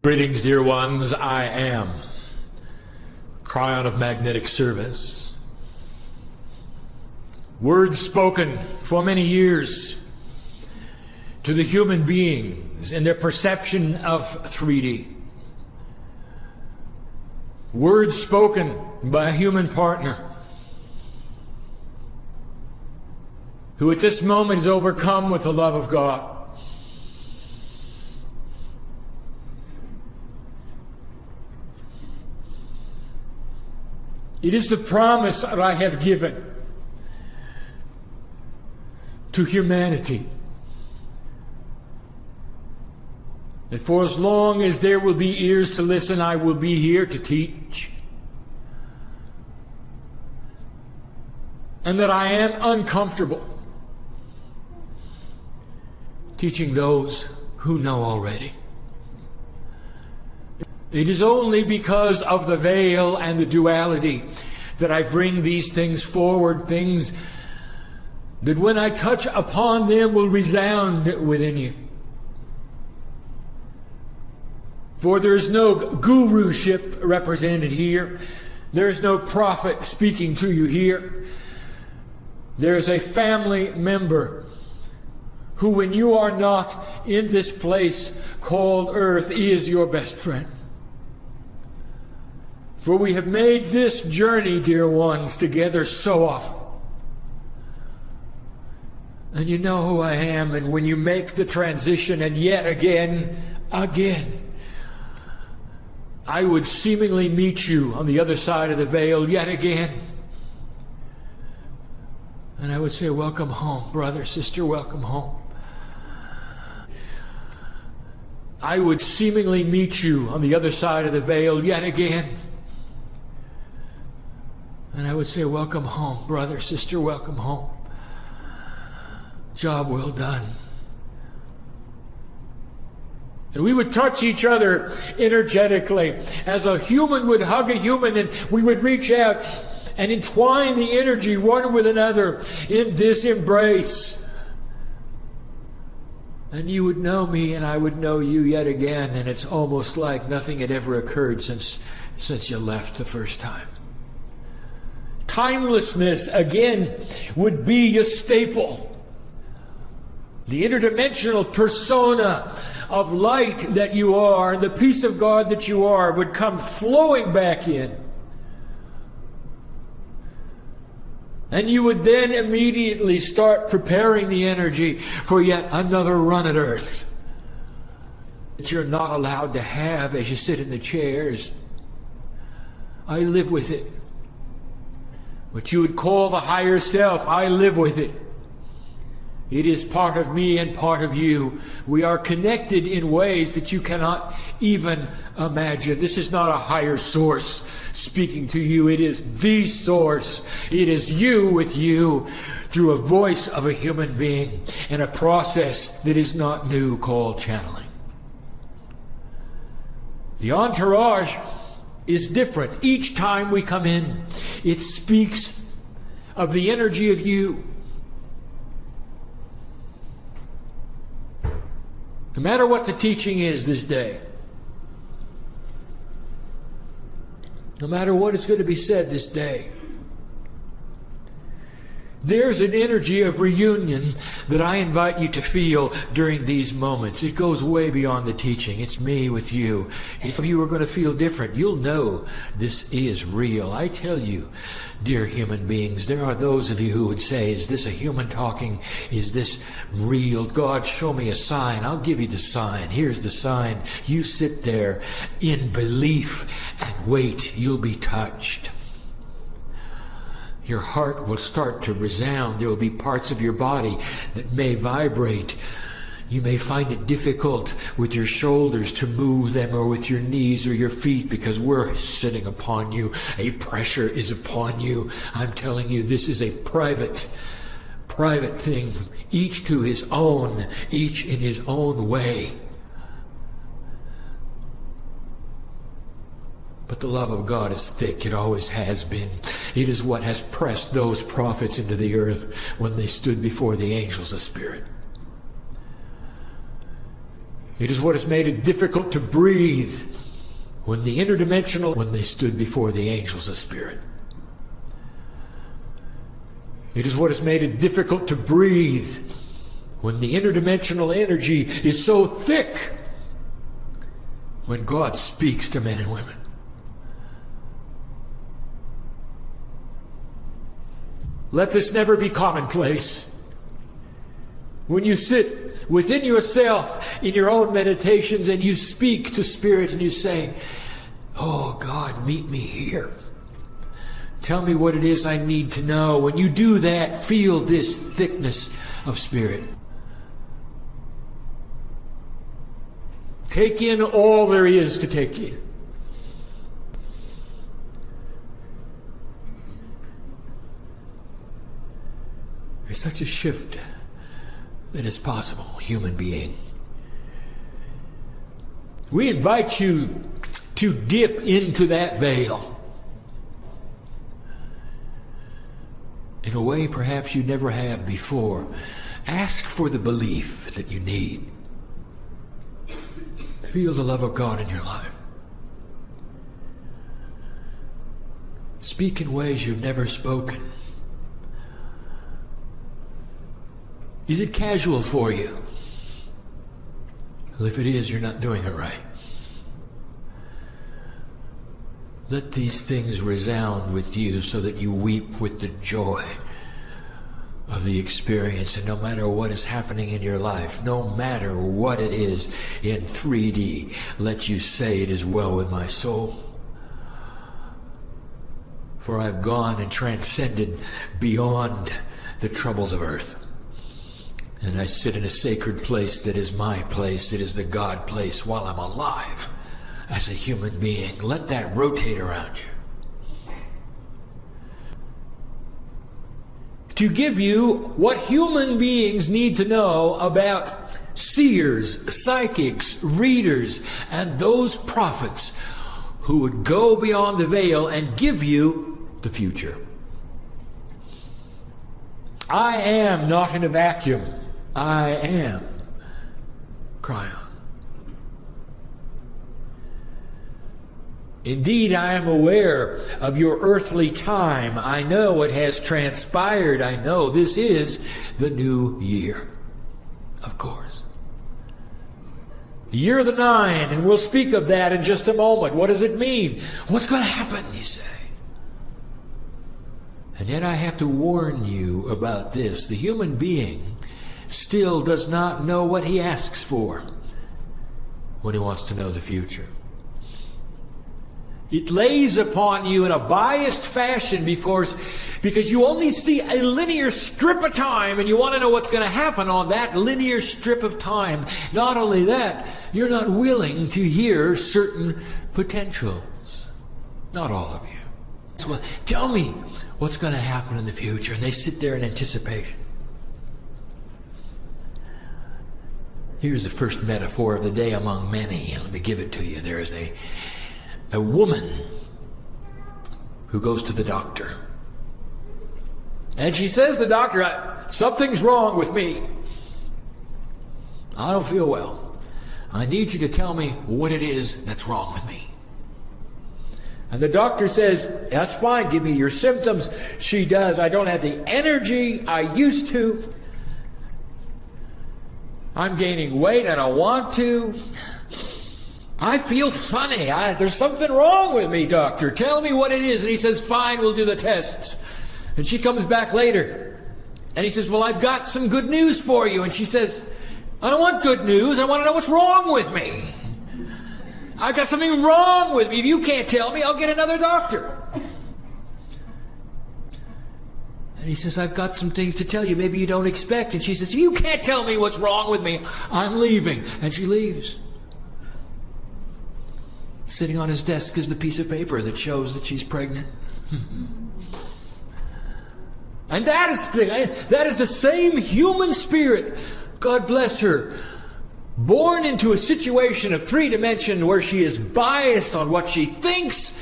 Greetings, dear ones. I am Kryon of magnetic service. Words spoken for many years to the human beings in their perception of 3D. Words spoken by a human partner who at this moment is overcome with the love of God. It is the promise that I have given to humanity that for as long as there will be ears to listen, I will be here to teach. And that I am uncomfortable teaching those who know already. It is only because of the veil and the duality that I bring these things forward, things that when I touch upon them will resound within you. For there is no guruship represented here. There is no prophet speaking to you here. There is a family member who, when you are not in this place called earth, is your best friend. For we have made this journey, dear ones, together so often. And you know who I am, and when you make the transition, and yet again, I would seemingly meet you on the other side of the veil yet again. And I would say, welcome home, brother, sister, welcome home. I would seemingly meet you on the other side of the veil yet again. And I would say, welcome home, brother, sister, welcome home. Job well done. And we would touch each other energetically as a human would hug a human, and we would reach out and entwine the energy one with another in this embrace. And you would know me and I would know you yet again, and it's almost like nothing had ever occurred since you left the first time. Timelessness, again, would be your staple. The interdimensional persona of light that you are, and the peace of God that you are, would come flowing back in. And you would then immediately start preparing the energy for yet another run at earth that you're not allowed to have as you sit in the chairs. I live with it. What you would call the higher self, I live with it. It is part of me and part of you. We are connected in ways that you cannot even imagine. This is not a higher source speaking to you. It is the source. It is you with you through a voice of a human being and a process that is not new called channeling. The entourage is different. Each time we come in, it speaks of the energy of you. No matter what the teaching is this day, no matter what is going to be said this day, there's an energy of reunion that I invite you to feel during these moments. It goes way beyond the teaching. It's me with you. Some of you are going to feel different. You'll know this is real. I tell you, dear human beings, there are those of you who would say, is this a human talking? Is this real? God, show me a sign. I'll give you the sign. Here's the sign. You sit there in belief and wait. You'll be touched. Your heart will start to resound. There will be parts of your body that may vibrate. You may find it difficult with your shoulders to move them, or with your knees or your feet, because we're sitting upon you. A pressure is upon you. I'm telling you, this is a private thing. Each to his own, each in his own way. But the love of God is thick. It always has been. It is what has pressed those prophets into the earth when they stood before the angels of spirit. It is what has made it difficult to breathe when they stood before the angels of spirit. It is what has made it difficult to breathe when the interdimensional energy is so thick when God speaks to men and women. Let this never be commonplace. When you sit within yourself in your own meditations and you speak to Spirit and you say, "Oh God, meet me here. Tell me what it is I need to know." When you do that, feel this thickness of Spirit. Take in all there is to take in. There's such a shift that is possible, human being. We invite you to dip into that veil in a way perhaps you never have before. Ask for the belief that you need. Feel the love of God in your life. Speak in ways you've never spoken. Is it casual for you? Well, if it is, you're not doing it right. Let these things resound with you so that you weep with the joy of the experience. And no matter what is happening in your life, no matter what it is in 3D, let you say, "It is well with my soul. For I've gone and transcended beyond the troubles of earth. And I sit in a sacred place that is my place. It is the God place while I'm alive as a human being." Let that rotate around you. To give you what human beings need to know about seers, psychics, readers, and those prophets who would go beyond the veil and give you the future. I am not in a vacuum. I am Kryon. Indeed, I am aware of your earthly time. I know what has transpired. I know this is the new year, of course. The year of the 9, and we'll speak of that in just a moment. What does it mean? What's going to happen, you say? And yet I have to warn you about this. The human being still does not know what he asks for when he wants to know the future. It lays upon you in a biased fashion because you only see a linear strip of time and you want to know what's going to happen on that linear strip of time. Not only that, you're not willing to hear certain potentials. Not all of you. So, tell me what's going to happen in the future. And they sit there in anticipation. Here's the first metaphor of the day among many. Let me give it to you. There is a woman who goes to the doctor. And she says to the doctor, "Something's wrong with me. I don't feel well. I need you to tell me what it is that's wrong with me." And the doctor says, "That's fine. Give me your symptoms." She does. "I don't have the energy I used to. I'm gaining weight. I don't want to. I feel funny. There's something wrong with me, doctor. Tell me what it is." And he says, "Fine, we'll do the tests." And she comes back later. And he says, "Well, I've got some good news for you." And she says, "I don't want good news. I want to know what's wrong with me. I've got something wrong with me. If you can't tell me, I'll get another doctor." And he says, "I've got some things to tell you maybe you don't expect." And she says, "You can't tell me what's wrong with me. I'm leaving." And she leaves. Sitting on his desk is the piece of paper that shows that she's pregnant. And that is the same human spirit, God bless her, born into a situation of 3 dimension where she is biased on what she thinks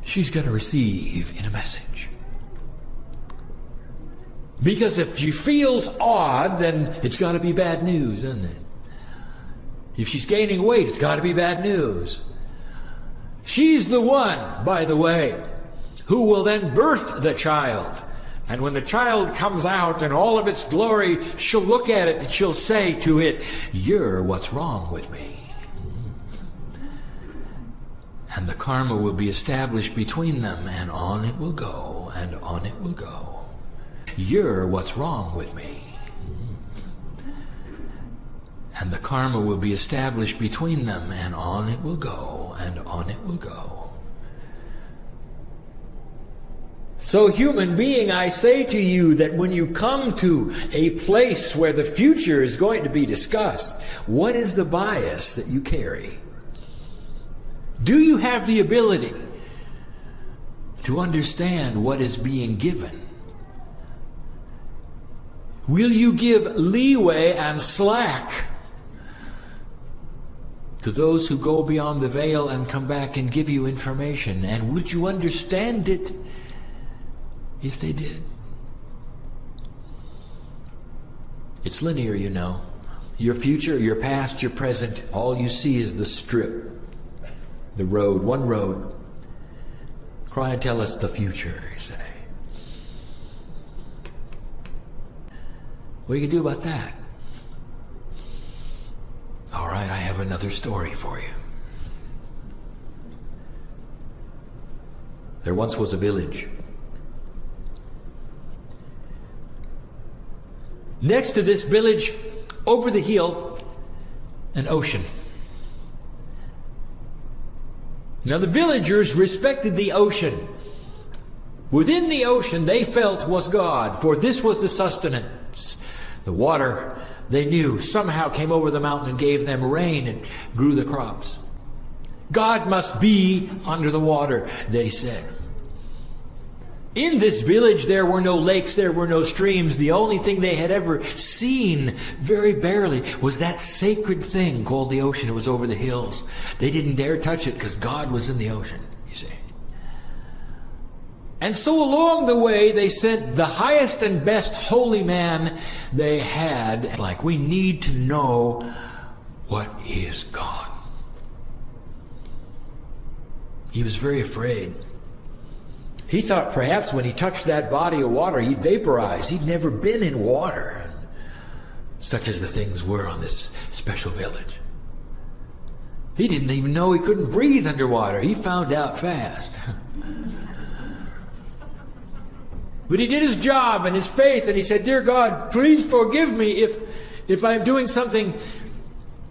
she's going to receive in a message. Because if she feels odd, then it's got to be bad news, isn't it? If she's gaining weight, it's got to be bad news. She's the one, by the way, who will then birth the child. And when the child comes out in all of its glory, she'll look at it and she'll say to it, "You're what's wrong with me." And the karma will be established between them, and on it will go, and on it will go. "You're what's wrong with me." And the karma will be established between them, and on it will go, and on it will go. So, human being, I say to you that when you come to a place where the future is going to be discussed, what is the bias that you carry? Do you have the ability to understand what is being given? Will you give leeway and slack to those who go beyond the veil and come back and give you information? And would you understand it if they did? It's linear, you know. Your future, your past, your present, all you see is the strip, the road, one road. Kryon, tell us the future, you say. What do you do about that? All right, I have another story for you. There once was a village. Next to this village, over the hill, an ocean. Now the villagers respected the ocean. Within the ocean they felt was God, for this was the sustenance. The water, they knew, somehow came over the mountain and gave them rain and grew the crops. God must be under the water, they said. In this village there were no lakes, there were no streams. The only thing they had ever seen, very barely, was that sacred thing called the ocean. It was over the hills. They didn't dare touch it because God was in the ocean, you see. And so along the way, they sent the highest and best holy man they had. Like, we need to know what is God. He was very afraid. He thought perhaps when he touched that body of water, he'd vaporize. He'd never been in water, such as the things were on this special village. He didn't even know he couldn't breathe underwater. He found out fast. But he did his job and his faith, and he said, "Dear God, please forgive me if I'm doing something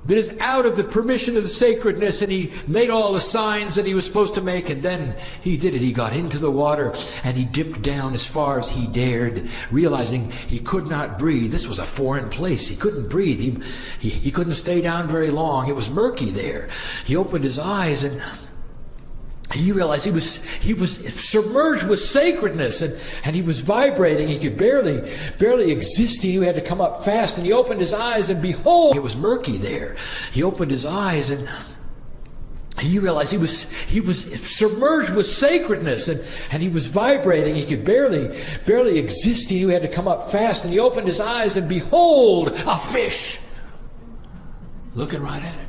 that is out of the permission of the sacredness." And he made all the signs that he was supposed to make, and then he did it. He got into the water and he dipped down as far as he dared, realizing he could not breathe. This was a foreign place. He couldn't breathe. He couldn't stay down very long. It was murky there. He opened his eyes and he realized he was submerged with sacredness, and he was vibrating. He could barely exist. He had to come up fast, and he opened his eyes, and behold, it was murky there. He opened his eyes, and he realized he was submerged with sacredness, and he was vibrating. He could barely exist. He had to come up fast, and he opened his eyes, and behold, a fish looking right at him.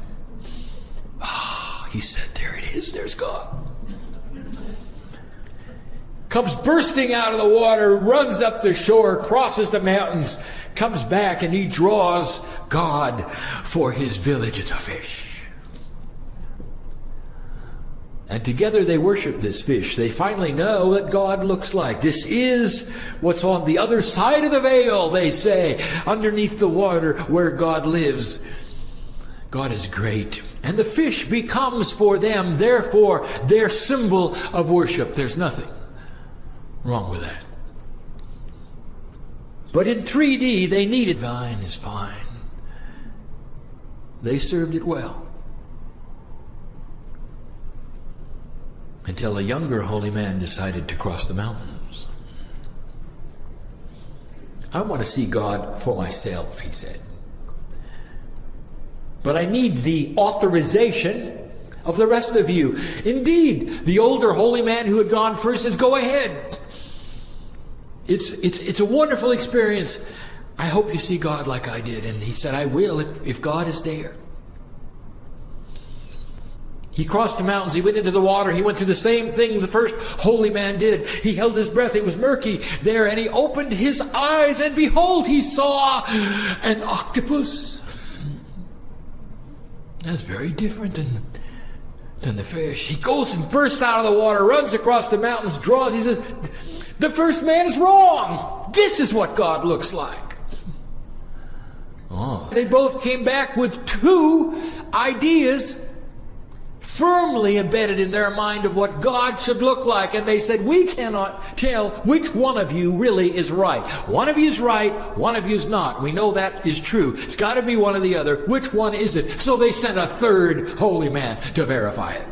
He said, "There it is. There's God." Comes bursting out of the water, runs up the shore, crosses the mountains, comes back, and he draws God for his village. It's a fish. And together they worship this fish. They finally know what God looks like. This is what's on the other side of the veil, they say, underneath the water where God lives. God is great. And the fish becomes for them, therefore, their symbol of worship. There's nothing wrong with that. But in 3D, they needed vine is fine. They served it well. Until a younger holy man decided to cross the mountains. "I want to see God for myself," he said. "But I need the authorization of the rest of you." Indeed, the older holy man who had gone first says, "Go ahead. It's a wonderful experience. I hope you see God like I did." And he said, "I will if God is there." He crossed the mountains. He went into the water. He went through the same thing the first holy man did. He held his breath. It was murky there, and he opened his eyes, and behold, he saw an octopus. That's very different than the fish. He goes and bursts out of the water, runs across the mountains, draws. He says, the first man is wrong. This is what God looks like. Oh. They both came back with two ideas firmly embedded in their mind of what God should look like. And they said, we cannot tell which one of you really is right. One of you is right, one of you is not. We know that is true. It's got to be one or the other. Which one is it? So they sent a third holy man to verify it.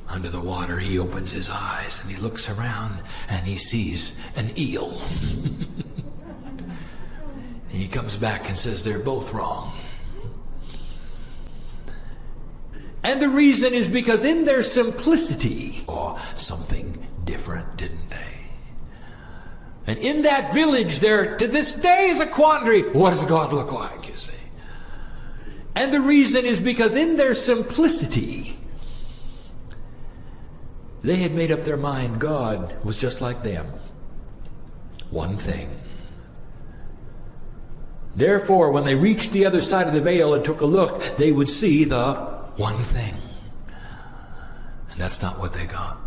Under the water, he opens his eyes and he looks around and he sees an eel. And he comes back and says, they're both wrong. And the reason is because in their simplicity, saw something different, didn't they? And in that village there, to this day, is a quandary. What does God look like, you see? And the reason is because in their simplicity, they had made up their mind God was just like them. One thing. Therefore, when they reached the other side of the veil and took a look, they would see the one thing. And that's not what they got.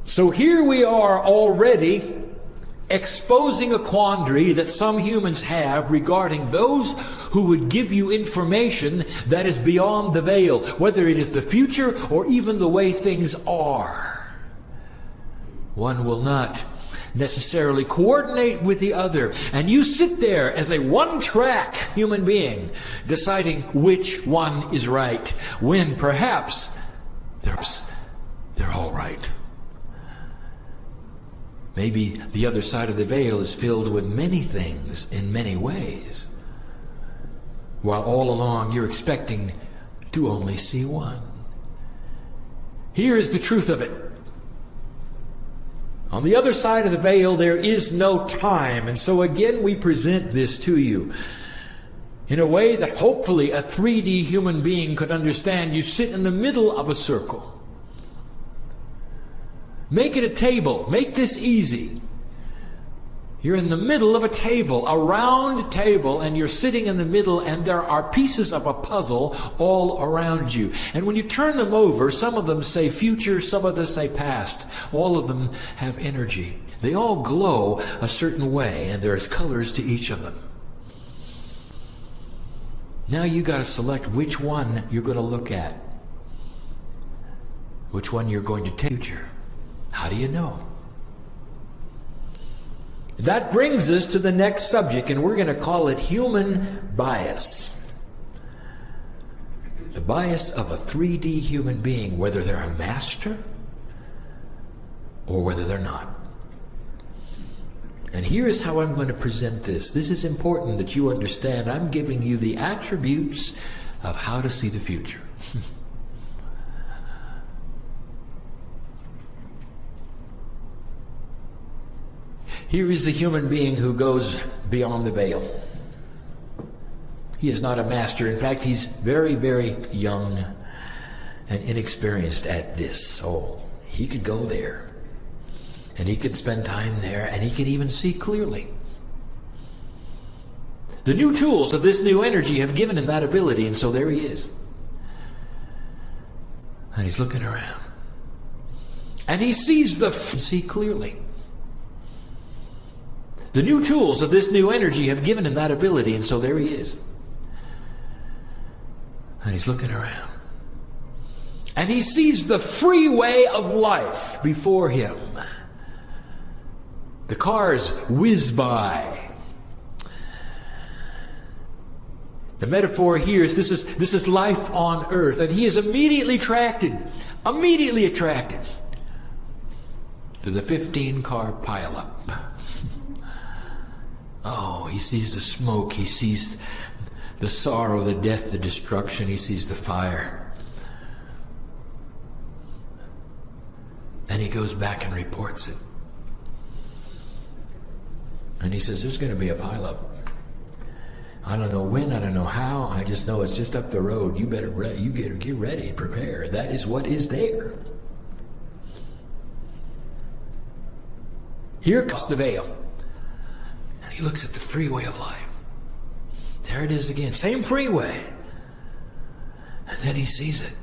So here we are already exposing a quandary that some humans have regarding those who would give you information that is beyond the veil, whether it is the future or even the way things are. One will not necessarily coordinate with the other, and you sit there as a one-track human being deciding which one is right, when perhaps they're all right. Maybe the other side of the veil is filled with many things in many ways, while all along you're expecting to only see one. Here is the truth of it. On the other side of the veil, there is no time. And so again, we present this to you in a way that hopefully a 3D human being could understand. You sit in the middle of a circle. Make it a table. Make this easy. You're in the middle of a table, a round table, and you're sitting in the middle, and there are pieces of a puzzle all around you. And when you turn them over, some of them say future, some of them say past. All of them have energy. They all glow a certain way, and there's colors to each of them. Now you got to select which one you're going to look at. Which one you're going to take. Future. How do you know? That brings us to the next subject, and we're going to call it human bias. The bias of a 3D human being, whether they're a master or whether they're not. And here's how I'm going to present this. This is important that you understand. I'm giving you the attributes of how to see the future. Here is the human being who goes beyond the veil. He is not a master. In fact, he's very, very young and inexperienced at this. So he could go there, and he could spend time there, and he could even see clearly. The new tools of this new energy have given him that ability, and so there he is. And he's looking around. And he sees see clearly. The new tools of this new energy have given him that ability, and so there he is. And he's looking around. And he sees the free way of life before him. The cars whiz by. The metaphor here is this is life on earth, and he is immediately attracted to the 15-car pileup. Oh, he sees the smoke, he sees the sorrow, the death, the destruction, he sees the fire. And he goes back and reports it. And he says, there's going to be a pileup. I don't know when, I don't know how, I just know it's just up the road. You better get ready and prepare. That is what is there. Here comes the veil. And he looks at the freeway of life. There it is again. Same freeway. And then he sees it.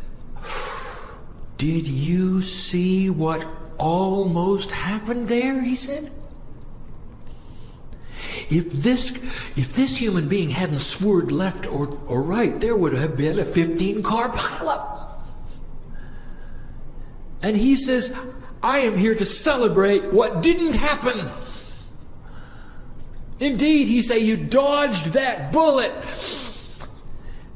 Did you see what almost happened there? He said. If this human being hadn't swerved left or right, there would have been a 15-car pileup. And he says, I am here to celebrate what didn't happen. Indeed, he say, you dodged that bullet.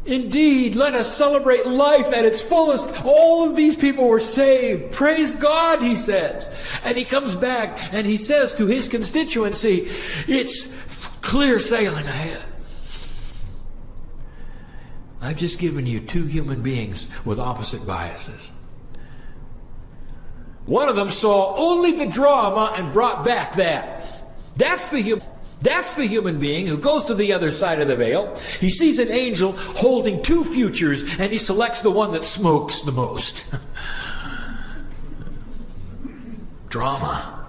Indeed, let us celebrate life at its fullest. All of these people were saved. Praise God, he says. And he comes back and he says to his constituency, it's clear sailing ahead. I've just given you two human beings with opposite biases. One of them saw only the drama and brought back that. That's the human being who goes to the other side of the veil. He sees an angel holding two futures and he selects the one that smokes the most. Drama.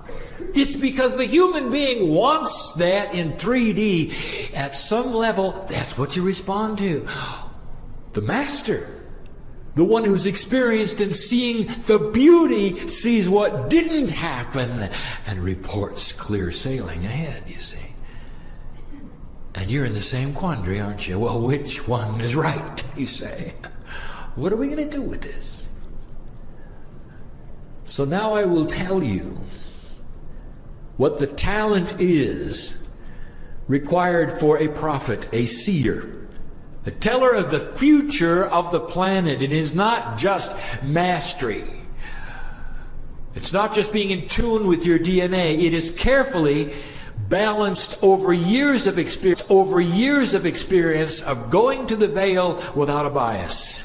It's because the human being wants that in 3D. At some level, that's what you respond to. The master, the one who's experienced in seeing the beauty, sees what didn't happen and reports clear sailing ahead, you see. And you're in the same quandary, aren't you? Well, which one is right, you say? What are we going to do with this? So now I will tell you what the talent is required for a prophet, a seer, a teller of the future of the planet. It is not just mastery. It's not just being in tune with your DNA. It is carefully balanced over years of experience, of going to the veil without a bias.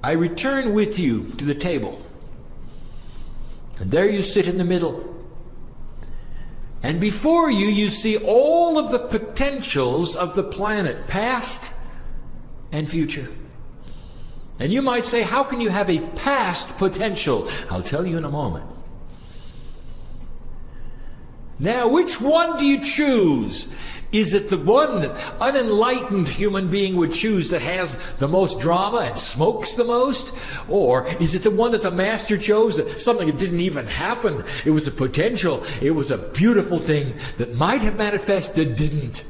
I return with you to the table. And there you sit in the middle. And before you, you see all of the potentials of the planet, past and future. And you might say, how can you have a past potential? I'll tell you in a moment. Now, which one do you choose? Is it the one that unenlightened human being would choose that has the most drama and smokes the most? Or is it the one that the master chose, that something that didn't even happen? It was a potential. It was a beautiful thing that might have manifested, didn't.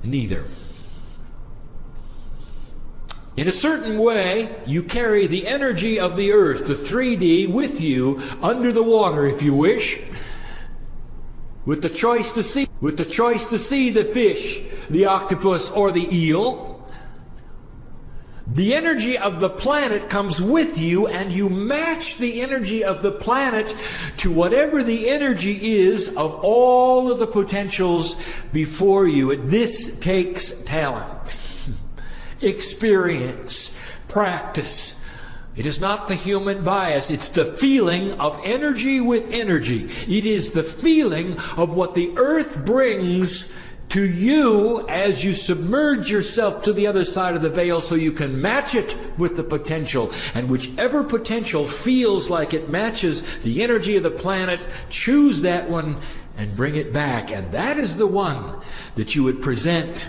Neither. In a certain way, you carry the energy of the earth, the 3D, with you under the water, if you wish, with the choice to see the fish, the octopus, or the eel. The energy of the planet comes with you, and you match the energy of the planet to whatever the energy is of all of the potentials before you. This takes talent, experience, practice. It is not the human bias. It's the feeling of energy with energy. It is the feeling of what the earth brings to you as you submerge yourself to the other side of the veil, so you can match it with the potential. And whichever potential feels like it matches the energy of the planet, choose that one and bring it back. And that is the one that you would present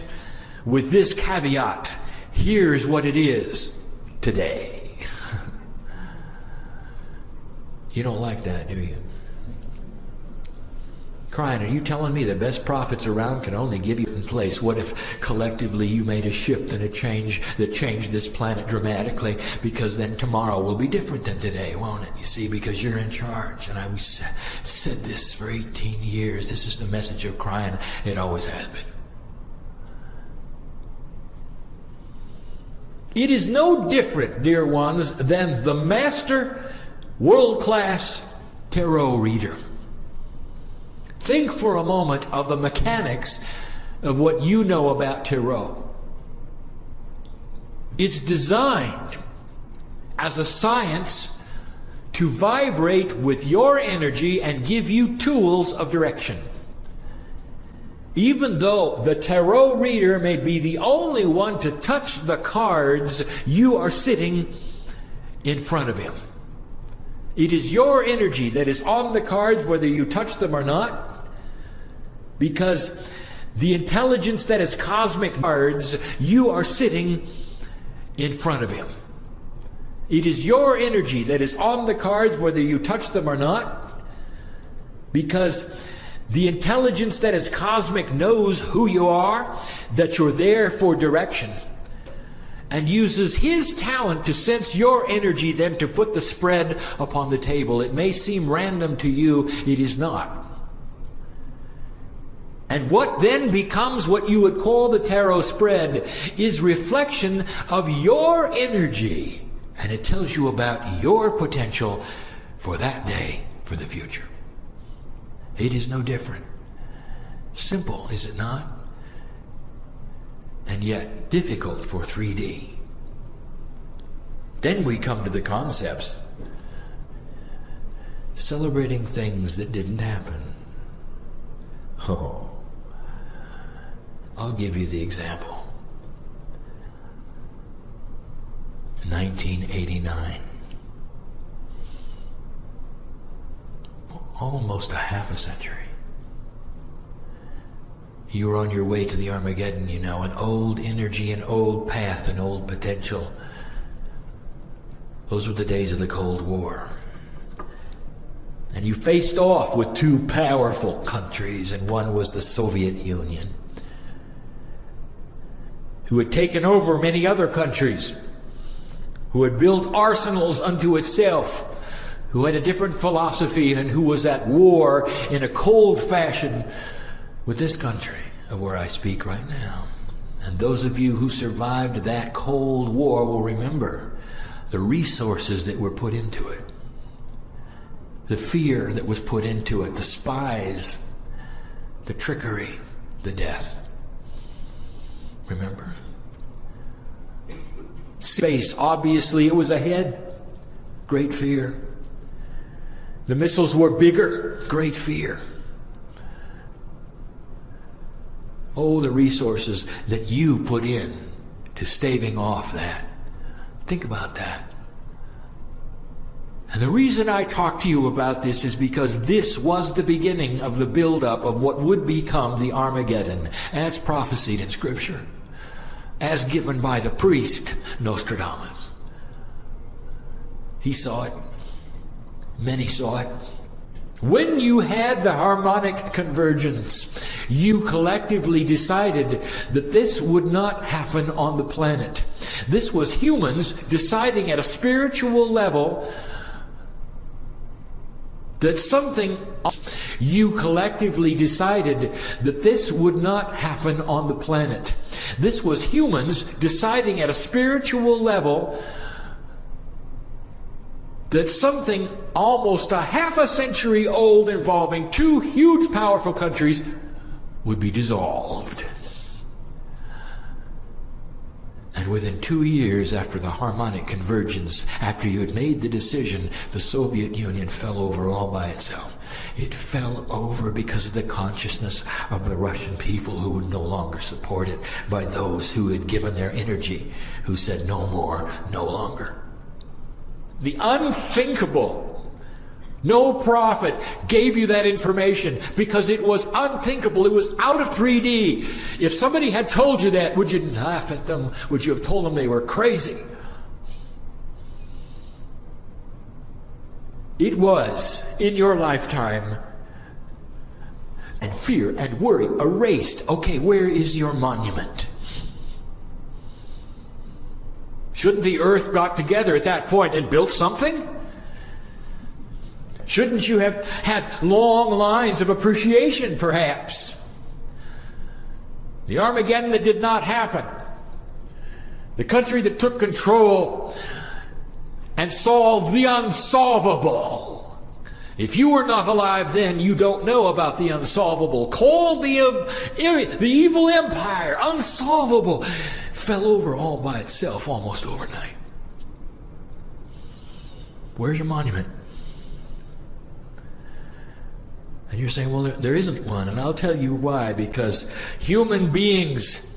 with this caveat. Here's what it is today. You don't like that, do you? Kryon, are you telling me the best prophets around can only give you in place? What if collectively you made a shift and a change that changed this planet dramatically? Because then tomorrow will be different than today, won't it? You see, because you're in charge. And I said this for 18 years. This is the message of Kryon. It always has been. It is no different, dear ones, than the master world-class tarot reader. Think for a moment of the mechanics of what you know about tarot. It's designed as a science to vibrate with your energy and give you tools of direction. even though the tarot reader may be the only one to touch the cards, you are sitting in front of him. It is your energy that is on the cards, whether you touch them or not, because the intelligence that is cosmic cards, you are sitting in front of him. It is your energy that is on the cards, whether you touch them or not, because the intelligence that is cosmic knows who you are, that you're there for direction, and uses his talent to sense your energy then to put the spread upon the table. It may seem random to you, it is not. And what then becomes what you would call the tarot spread is reflection of your energy, and it tells you about your potential for that day, for the future. It is no different. Simple, is it not? And yet difficult for 3D. Then we come to the concepts. Celebrating things that didn't happen. Oh, I'll give you the example. 1989. Almost a half a century. You were on your way to the Armageddon, you know, an old energy, an old path, an old potential. Those were the days of the Cold War. And you faced off with two powerful countries, and one was the Soviet Union, who had taken over many other countries, who had built arsenals unto itself, who had a different philosophy, and who was at war in a cold fashion with this country of where I speak right now. And those of you who survived that Cold War will remember the resources that were put into it, the fear that was put into it, the spies, the trickery, the death. Remember? Space, obviously, it was ahead. Great fear. The missiles were bigger. Great fear. Oh, the resources that you put in to staving off that. Think about that. And the reason I talk to you about this is because this was the beginning of the buildup of what would become the Armageddon, as prophesied in Scripture, as given by the priest Nostradamus. He saw it. Many saw it. When you had the harmonic convergence, you collectively decided that this would not happen on the planet. This was humans deciding at a spiritual level that something else. You collectively decided that this would not happen on the planet. This was humans deciding at a spiritual level that something almost a half a century old involving two huge powerful countries would be dissolved. And within 2 years after the harmonic convergence, after you had made the decision, the Soviet Union fell over all by itself. It fell over because of the consciousness of the Russian people who would no longer support it, by those who had given their energy, who said no more, no longer. The unthinkable. No prophet gave you that information because it was unthinkable. It was out of 3D. If somebody had told you that, would you laugh at them? Would you have told them they were crazy? It was in your lifetime. And fear and worry erased. Okay, where is your monument? Shouldn't the earth got together at that point and built something? Shouldn't you have had long lines of appreciation, perhaps? The Armageddon that did not happen. The country that took control and solved the unsolvable. If you were not alive then, you don't know about the unsolvable. Called the evil empire, unsolvable, fell over all by itself almost overnight. Where's your monument? And you're saying, well, there isn't one. And I'll tell you why. Because human beings,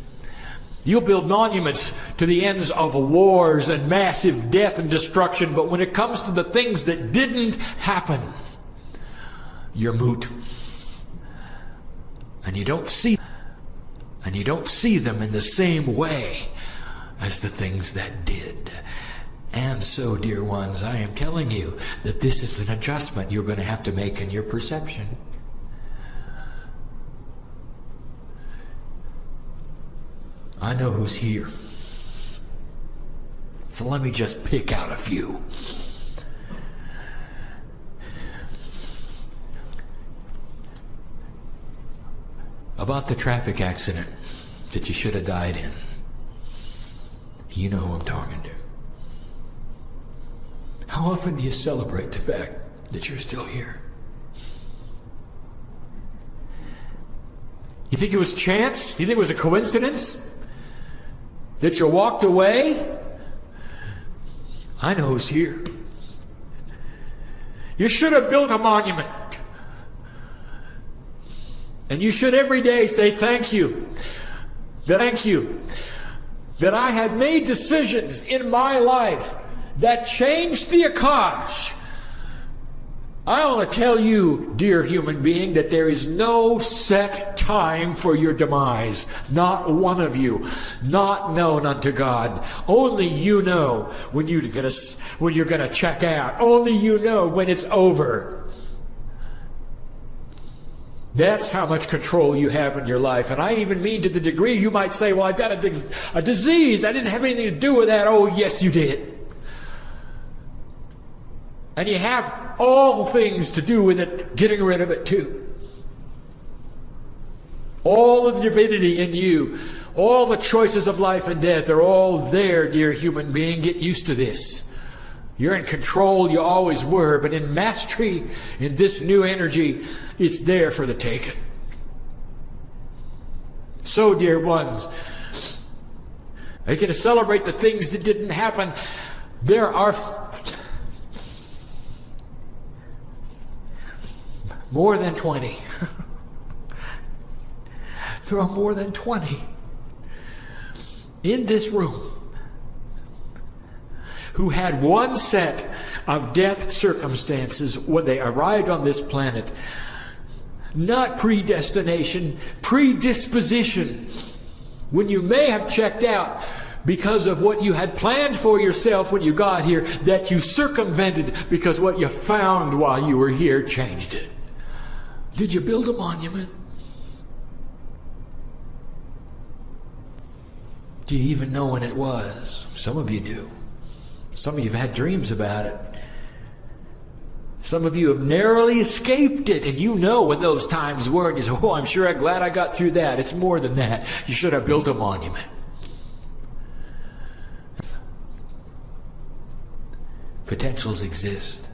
you'll build monuments to the ends of wars and massive death and destruction, but when it comes to the things that didn't happen, you're moot. And you don't see them in the same way as the things that did. And so, dear ones, I am telling you that this is an adjustment you're going to have to make in your perception. I know who's here. So let me just pick out a few. About the traffic accident that you should have died in. You know who I'm talking to. How often do you celebrate the fact that you're still here? You think it was chance? You think it was a coincidence that you walked away? I know who's here. You should have built a monument. And you should every day say thank you. Thank you that I had made decisions in my life that changed the Akash. I want to tell you, dear human being, that there is no set time for your demise. Not one of you. Not known unto God. Only you know when you're going to check out. Only you know when it's over. That's how much control you have in your life. And I even mean to the degree you might say, well, I've got a disease. I didn't have anything to do with that. Oh, yes, you did. And you have all things to do with it, getting rid of it too. All of the divinity in you, all the choices of life and death are all there, dear human being. Get used to this. You're in control, you always were, but in mastery, in this new energy, it's there for the taking. So, dear ones, are you going to celebrate the things that didn't happen? There are more than 20. There are more than 20 in this room who had one set of death circumstances when they arrived on this planet. Not predestination, predisposition. When you may have checked out because of what you had planned for yourself when you got here, that you circumvented because what you found while you were here changed it. Did you build a monument? Do you even know when it was? Some of you do. Some of you have had dreams about it. Some of you have narrowly escaped it, and you know when those times were, and you say, oh, I'm sure I'm glad I got through that. It's more than that. You should have built a monument. Potentials exist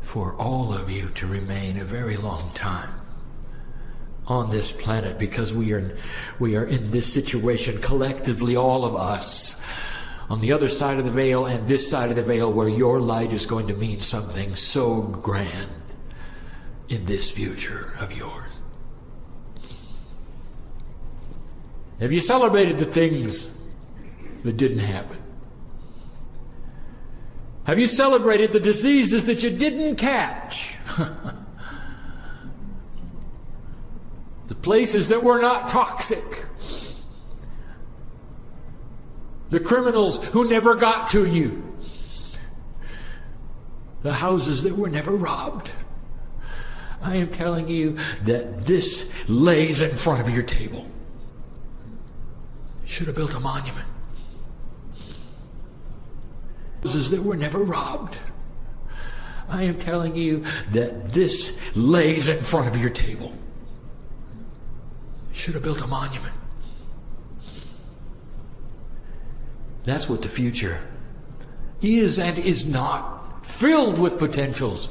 for all of you to remain a very long time on this planet, because we are in this situation collectively, all of us, on the other side of the veil and this side of the veil, where your light is going to mean something so grand in this future of yours. Have you celebrated the things that didn't happen? Have you celebrated the diseases that you didn't catch? The places that were not toxic? The criminals who never got to you? The houses that were never robbed? I am telling you that this lays in front of your table. You should have built a monument. Houses that were never robbed. I am telling you that this lays in front of your table. You should have built a monument. That's what the future is and is not, filled with potentials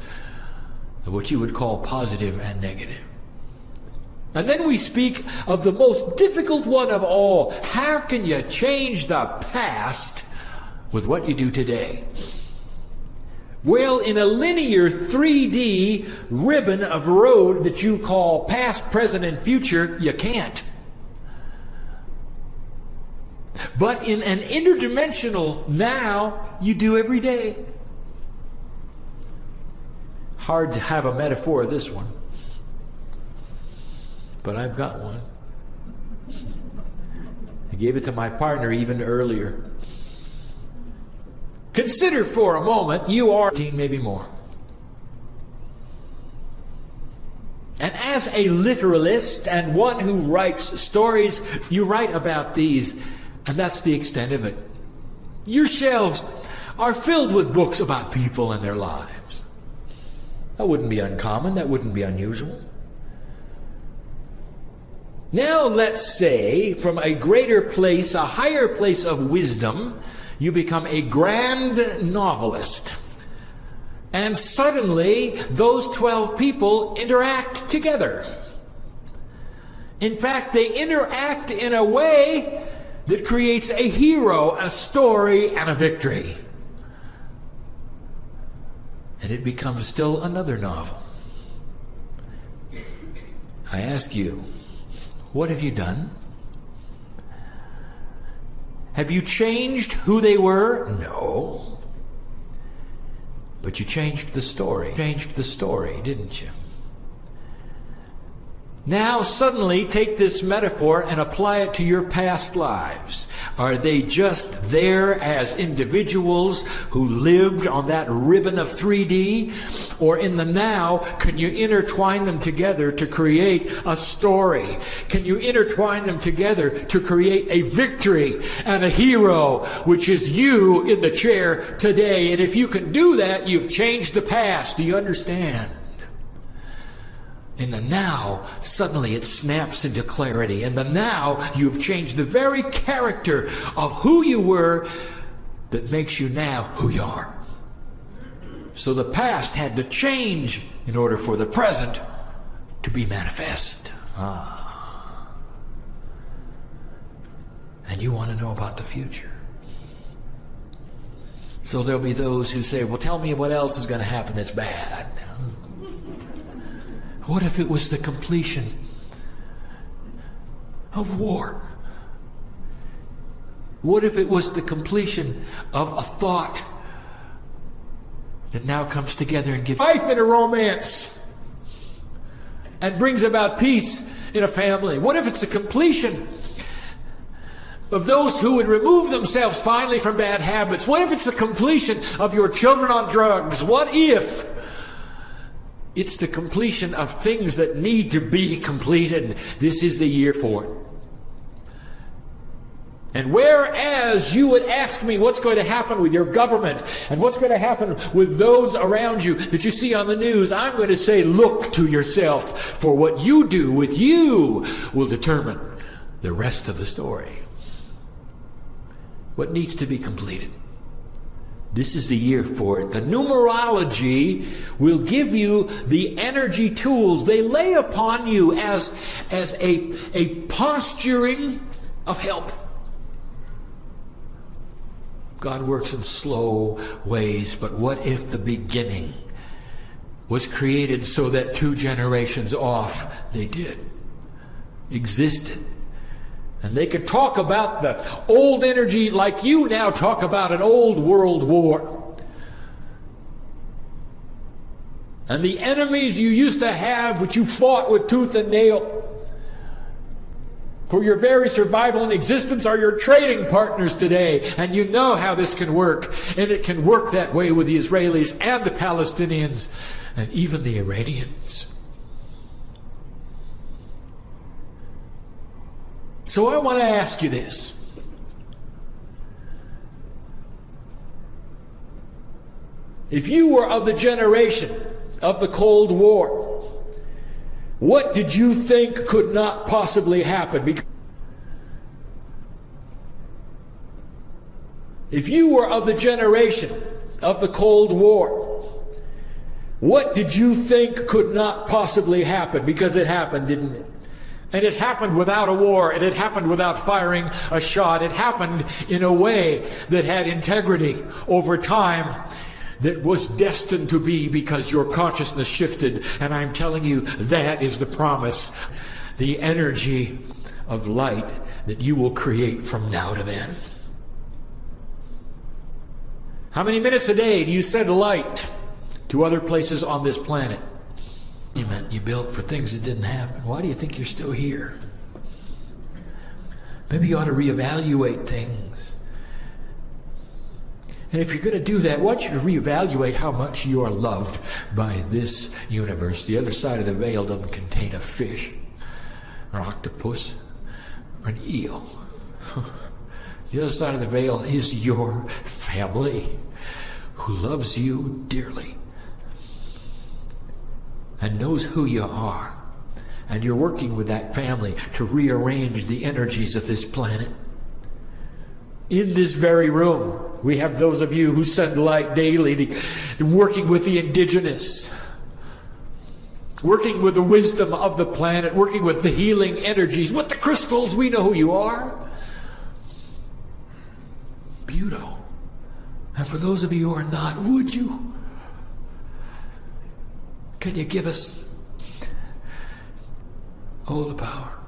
of what you would call positive and negative. And then we speak of the most difficult one of all. How can you change the past with what you do today? Well, in a linear 3D ribbon of road that you call past, present, and future, you can't. But in an interdimensional now, you do every day. Hard to have a metaphor of this one, but I've got one. I gave it to my partner even earlier. Consider for a moment you are 18, maybe more. And as a literalist and one who writes stories, you write about these, and that's the extent of it. Your shelves are filled with books about people and their lives. That wouldn't be uncommon, that wouldn't be unusual. Now let's say from a greater place, a higher place of wisdom, you become a grand novelist. And suddenly, those 12 people interact together. In fact, they interact in a way that creates a hero, a story, and a victory. And it becomes still another novel. I ask you, what have you done? Have you changed who they were? No. But you changed the story. Changed the story, didn't you? Now suddenly take this metaphor and apply it to your past lives. Are they just there as individuals who lived on that ribbon of 3D? Or in the now, can you intertwine them together to create a story? Can you intertwine them together to create a victory and a hero, which is you in the chair today? And if you can do that, you've changed the past. Do you understand? In the now, suddenly it snaps into clarity. In the now, you've changed the very character of who you were that makes you now who you are. So the past had to change in order for the present to be manifest. And you want to know about the future. So there'll be those who say, well, tell me what else is going to happen that's bad. What if it was the completion of war? What if it was the completion of a thought that now comes together and gives life in a romance and brings about peace in a family? What if it's the completion of those who would remove themselves finally from bad habits? What if it's the completion of your children on drugs? What if it's the completion of things that need to be completed? This is the year for it. And whereas you would ask me what's going to happen with your government and what's going to happen with those around you that you see on the news, I'm going to say, look to yourself, for what you do with you will determine the rest of the story. What needs to be completed? This is the year for it. The numerology will give you the energy tools. They lay upon you as a posturing of help. God works in slow ways, but what if the beginning was created so that 2 generations off they existed? And they could talk about the old energy like you now talk about an old world war. And the enemies you used to have, which you fought with tooth and nail for your very survival and existence, are your trading partners today. And you know how this can work. And it can work that way with the Israelis and the Palestinians and even the Iranians. So I want to ask you this. If you were of the generation of the Cold War, what did you think could not possibly happen? If you were of the generation of the Cold War, what did you think could not possibly happen? Because it happened, didn't it? And it happened without a war, and it happened without firing a shot. It happened in a way that had integrity over time. that was destined to be because your consciousness shifted. And I'm telling you, that is the promise, the energy of light that you will create from now to then. How many minutes a day do you send light to other places on this planet? You built for things that didn't happen. Why do you think you're still here? Maybe you ought to reevaluate things. And if you're going to do that, I want you to reevaluate how much you are loved by this universe. The other side of the veil doesn't contain a fish, an octopus, or an eel. The other side of the veil is your family who loves you dearly and knows who you are. And you're working with that family to rearrange the energies of this planet. In this very room, we have those of you who send light daily, working with the indigenous, working with the wisdom of the planet, working with the healing energies, with the crystals. We know who you are. Beautiful. And for those of you who are not, would you? Can you give us all the power?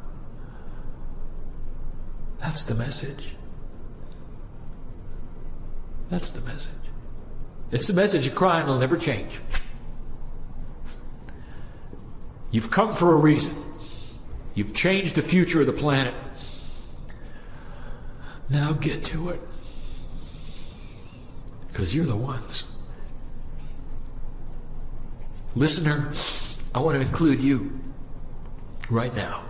That's the message. That's the message. It's the message of Kryon will never change. You've come for a reason. You've changed the future of the planet. Now get to it. Because you're the ones. Listener, I want to include you right now.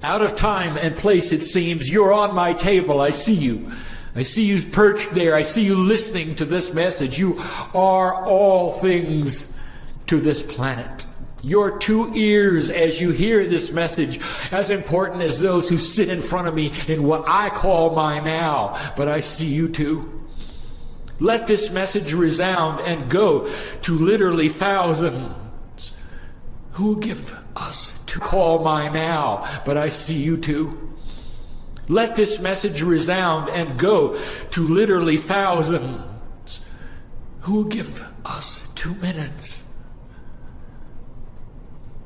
Out of time and place, it seems. You're on my table. I see you. I see you perched there. I see you listening to this message. You are all things to this planet. Your 2 ears as you hear this message, as important as those who sit in front of me in what I call my now. But I see you too. Let this message resound and go to literally thousands who will give us to call my now. But I see you too. Let this message resound and go to literally thousands who will give us 2 minutes.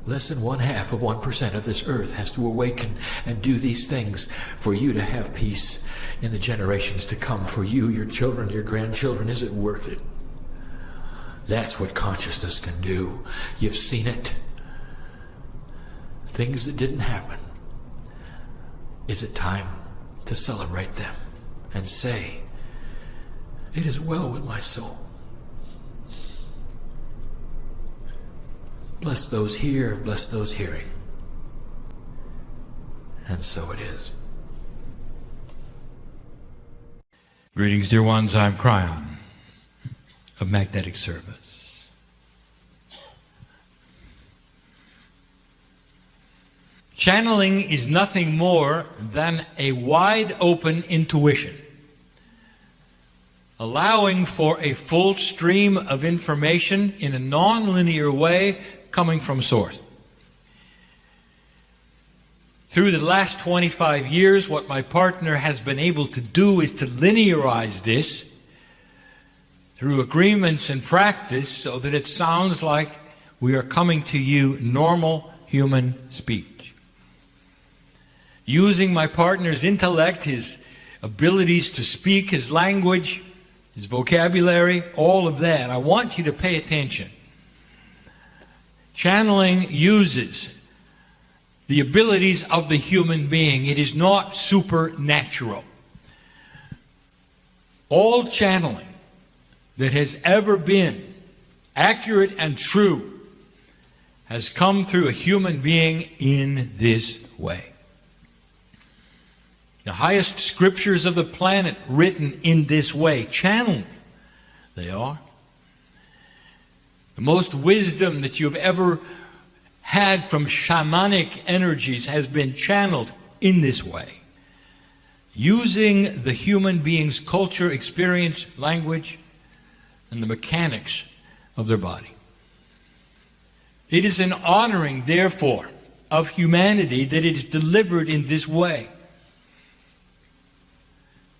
Less than 0.5% of this earth has to awaken and do these things for you to have peace in the generations to come. For you, your children, your grandchildren, is it worth it? That's what consciousness can do. You've seen it. Things that didn't happen. Is it time to celebrate them and say, it is well with my soul? Bless those here, bless those hearing. And so it is. Greetings, dear ones. I'm Kryon of Magnetic Service. Channeling is nothing more than a wide open intuition, allowing for a full stream of information in a non-linear way coming from source. Through the last 25 years, what my partner has been able to do is to linearize this through agreements and practice so that it sounds like we are coming to you normal human speech. Using my partner's intellect, his abilities to speak his language, his vocabulary, all of that, I want you to pay attention. Channeling uses the abilities of the human being. It is not supernatural. All channeling that has ever been accurate and true has come through a human being in this way. The highest scriptures of the planet written in this way, channeled they are. The most wisdom that you've ever had from shamanic energies has been channeled in this way, using the human being's culture, experience, language, and the mechanics of their body. It is an honoring, therefore, of humanity that it is delivered in this way.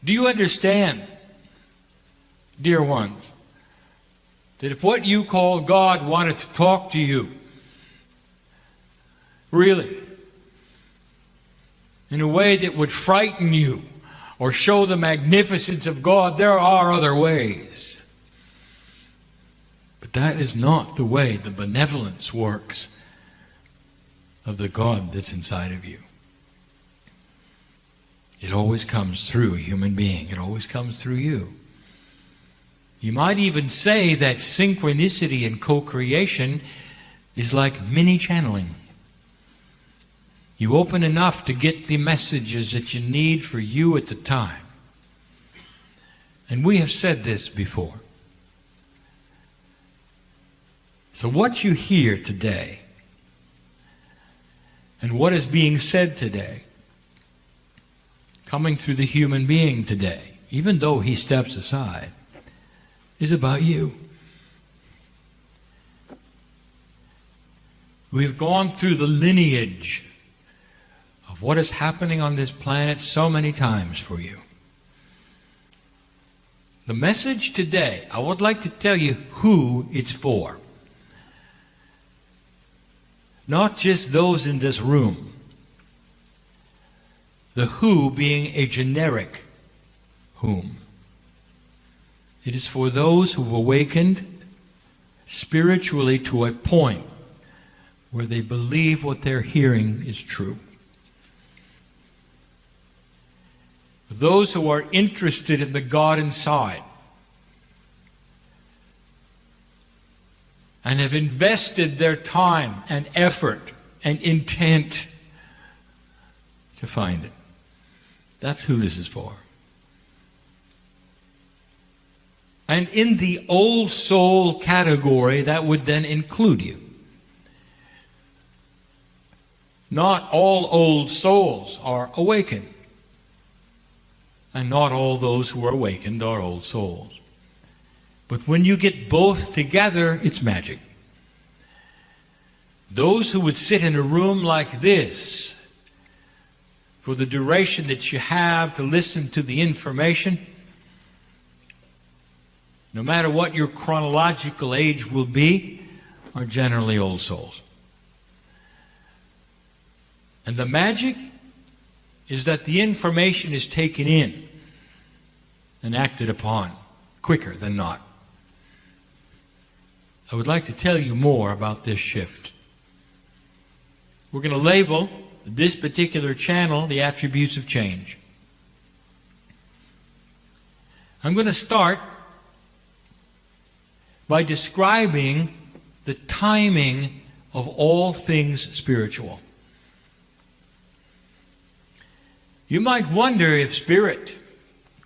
Do you understand dear ones, that if what you call God wanted to talk to you, really, in a way that would frighten you or show the magnificence of God, there are other ways. But that is not the way the benevolence works of the God that's inside of you. It always comes through a human being. It always comes through you. You might even say that synchronicity and co-creation is like mini channeling. You open enough to get the messages that you need for you at the time. And we have said this before. So what you hear today and what is being said today, coming through the human being today, even though he steps aside, is about you. We've gone through the lineage of what is happening on this planet so many times for you. The message today, I would like to tell you who it's for. Not just those in this room. The who being a generic whom. It is for those who've awakened spiritually to a point where they believe what they're hearing is true. For those who are interested in the God inside and have invested their time and effort and intent to find it. That's who this is for. And in the old soul category, that would then include you. Not all old souls are awakened. And not all those who are awakened are old souls. But when you get both together, it's magic. Those who would sit in a room like this for the duration that you have to listen to the information, no matter what your chronological age will be, are generally old souls. And the magic is that the information is taken in and acted upon quicker than not. I would like to tell you more about this shift. We're going to label this particular channel the attributes of change. I'm going to start by describing the timing of all things spiritual. You might wonder if Spirit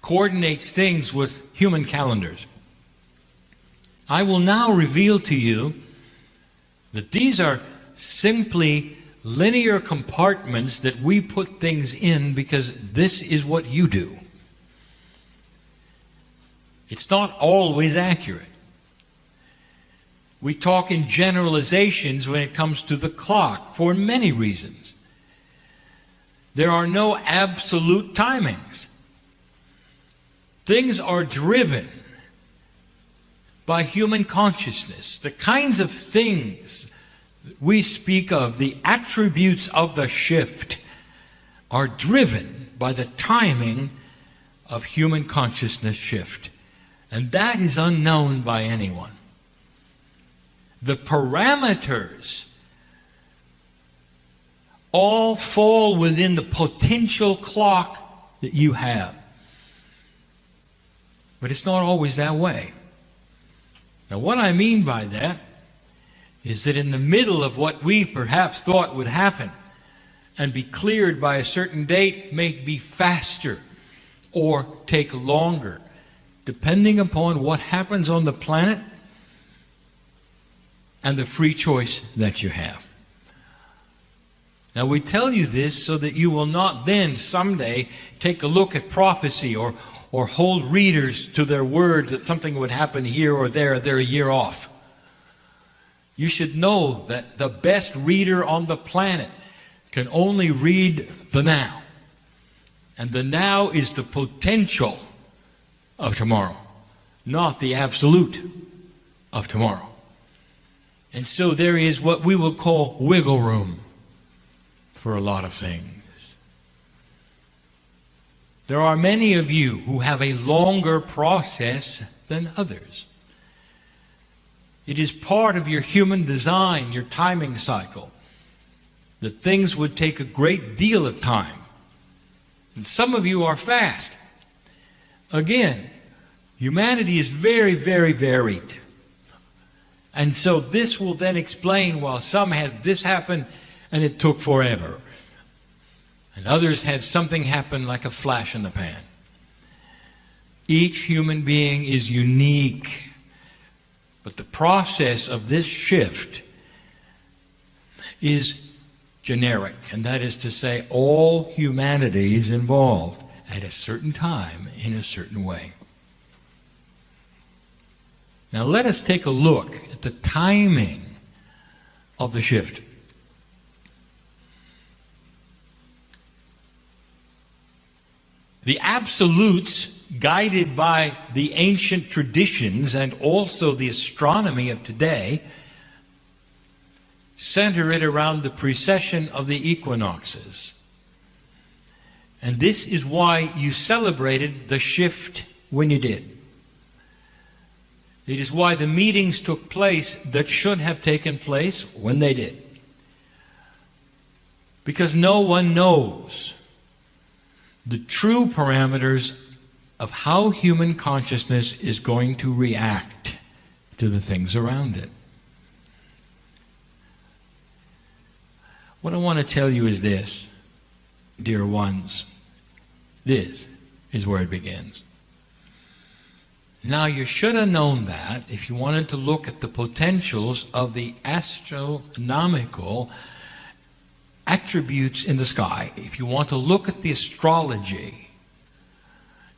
coordinates things with human calendars. I will now reveal to you that these are simply linear compartments that we put things in because this is what you do. It's not always accurate. We talk in generalizations when it comes to the clock for many reasons. There are no absolute timings. Things are driven by human consciousness. The kinds of things that we speak of, the attributes of the shift, are driven by the timing of human consciousness shift. And that is unknown by anyone. The parameters all fall within the potential clock that you have. But it's not always that way. Now, what I mean by that is that in the middle of what we perhaps thought would happen and be cleared by a certain date may be faster or take longer, depending upon what happens on the planet and the free choice that you have. Now, we tell you this so that you will not then someday take a look at prophecy or hold readers to their word that something would happen here or there, they're a year off. You should know that the best reader on the planet can only read the now. And the now is the potential of tomorrow. not the absolute of tomorrow. And so there is what we will call wiggle room for a lot of things. There are many of you who have a longer process than others. It is part of your human design, your timing cycle, that things would take a great deal of time. And some of you are fast. Again, humanity is very, very varied. And so this will then explain why some had this happen and it took forever. And others had something happen like a flash in the pan. Each human being is unique. But the process of this shift is generic. And that is to say, all humanity is involved at a certain time in a certain way. Now let us take a look at the timing of the shift. The absolutes, guided by the ancient traditions and also the astronomy of today, center it around the precession of the equinoxes. And this is why you celebrated the shift when you did. It is why the meetings took place that should have taken place when they did. Because no one knows the true parameters of how human consciousness is going to react to the things around it. What I want to tell you is this, dear ones. This is where it begins. Now, you should have known that if you wanted to look at the potentials of the astronomical attributes in the sky, if you want to look at the astrology,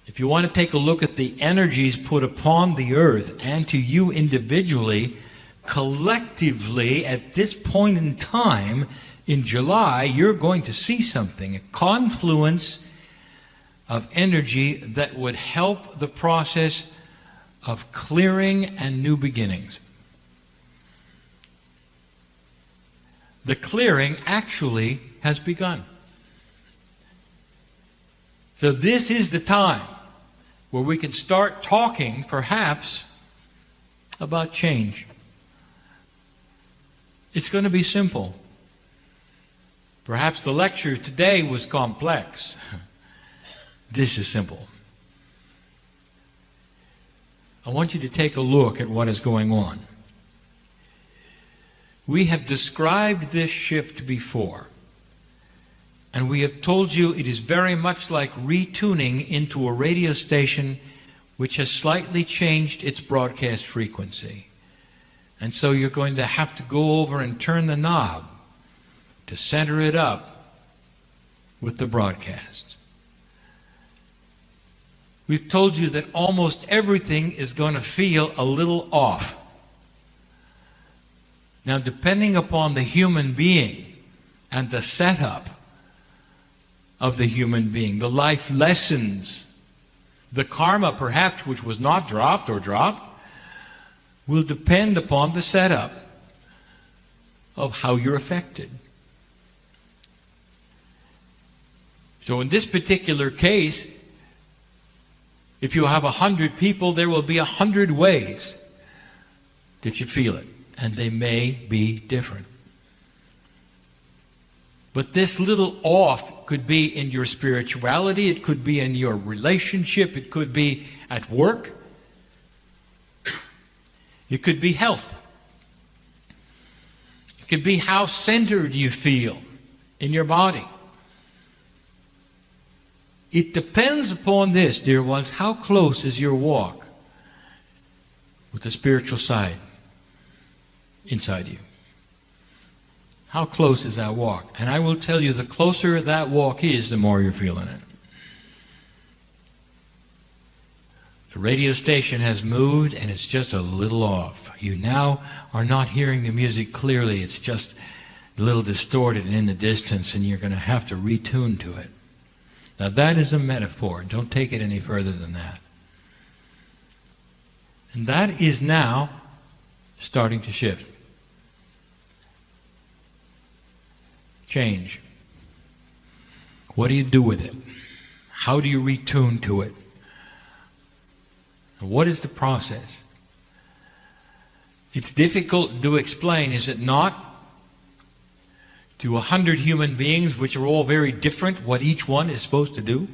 if you want to take a look at the energies put upon the earth and to you individually, collectively, at this point in time, in July, you're going to see something, a confluence of energy that would help the process of clearing and new beginnings. The clearing actually has begun. So this is the time where we can start talking, perhaps, about change. It's going to be simple. Perhaps the lecture today was complex. This is simple. I want you to take a look at what is going on. We have described this shift before, and we have told you it is very much like retuning into a radio station which has slightly changed its broadcast frequency. And so you're going to have to go over and turn the knob to center it up with the broadcast. We've told you that almost everything is going to feel a little off. Now, depending upon the human being and the setup of the human being, the life lessons, the karma perhaps which was not dropped or dropped, will depend upon the setup of how you're affected. So in this particular case, if you have 100 people, there will be 100 ways that you feel it. And they may be different. But this little off could be in your spirituality, it could be in your relationship, it could be at work, it could be health. It could be how centered you feel in your body. It depends upon this, dear ones, how close is your walk with the spiritual side inside you? How close is that walk? And I will tell you, the closer that walk is, the more you're feeling it. The radio station has moved and it's just a little off. You now are not hearing the music clearly. It's just a little distorted and in the distance, and you're going to have to retune to it. Now that is a metaphor. Don't take it any further than that. And that is now starting to shift. Change. What do you do with it? How do you retune to it? And what is the process? It's difficult to explain, is it not? To 100 human beings, which are all very different, what each one is supposed to do.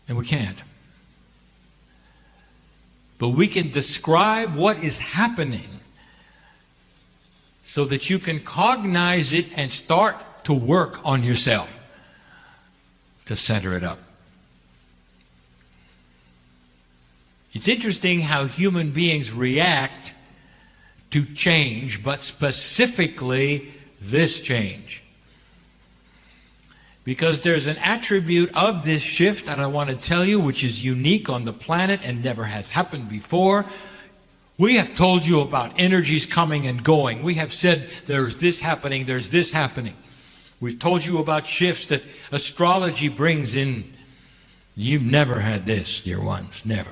And we can't. But we can describe what is happening so that you can cognize it and start to work on yourself to center it up. It's interesting how human beings react to change, but specifically this change. Because there's an attribute of this shift that I want to tell you, which is unique on the planet and never has happened before. We have told you about energies coming and going. We have said there's this happening, there's this happening. We've told you about shifts that astrology brings in. You've never had this, dear ones, never.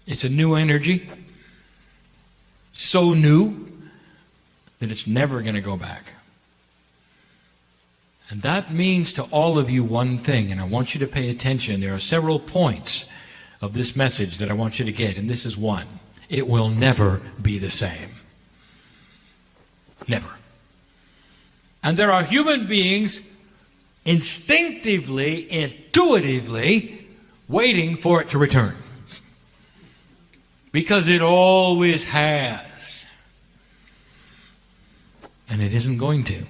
It's a new energy, so new that it's never going to go back. And that means to all of you one thing, and I want you to pay attention. There are several points of this message that I want you to get, and this is one. It will never be the same. Never. And there are human beings instinctively, intuitively waiting for it to return. Because it always has. And it isn't going to.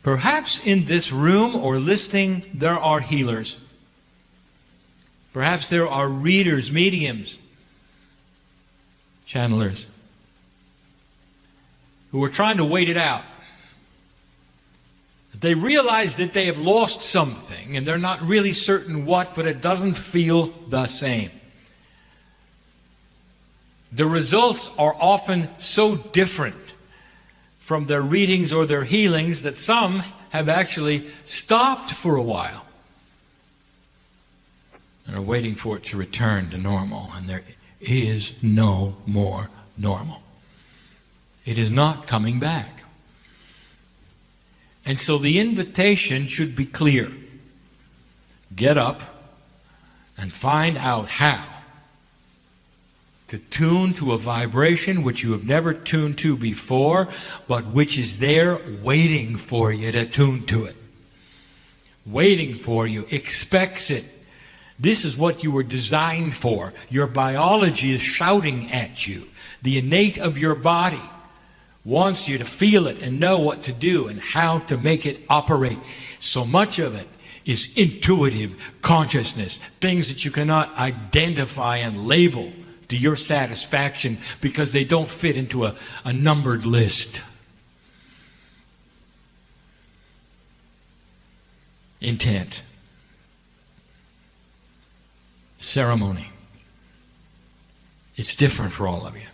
Perhaps in this room or listening, there are healers. Perhaps there are readers, mediums, channelers, who are trying to wait it out. They realize that they have lost something, and they're not really certain what, but it doesn't feel the same. The results are often so different from their readings or their healings that some have actually stopped for a while and are waiting for it to return to normal. And there is no more normal. It is not coming back. And so the invitation should be clear. Get up and find out how to tune to a vibration which you have never tuned to before, but which is there waiting for you to tune to it. Waiting for you, expects it. This is what you were designed for. Your biology is shouting at you. The innate of your body wants you to feel it and know what to do and how to make it operate. So much of it is intuitive consciousness, things that you cannot identify and label to your satisfaction because they don't fit into a numbered list. Intent. Ceremony. It's different for all of you.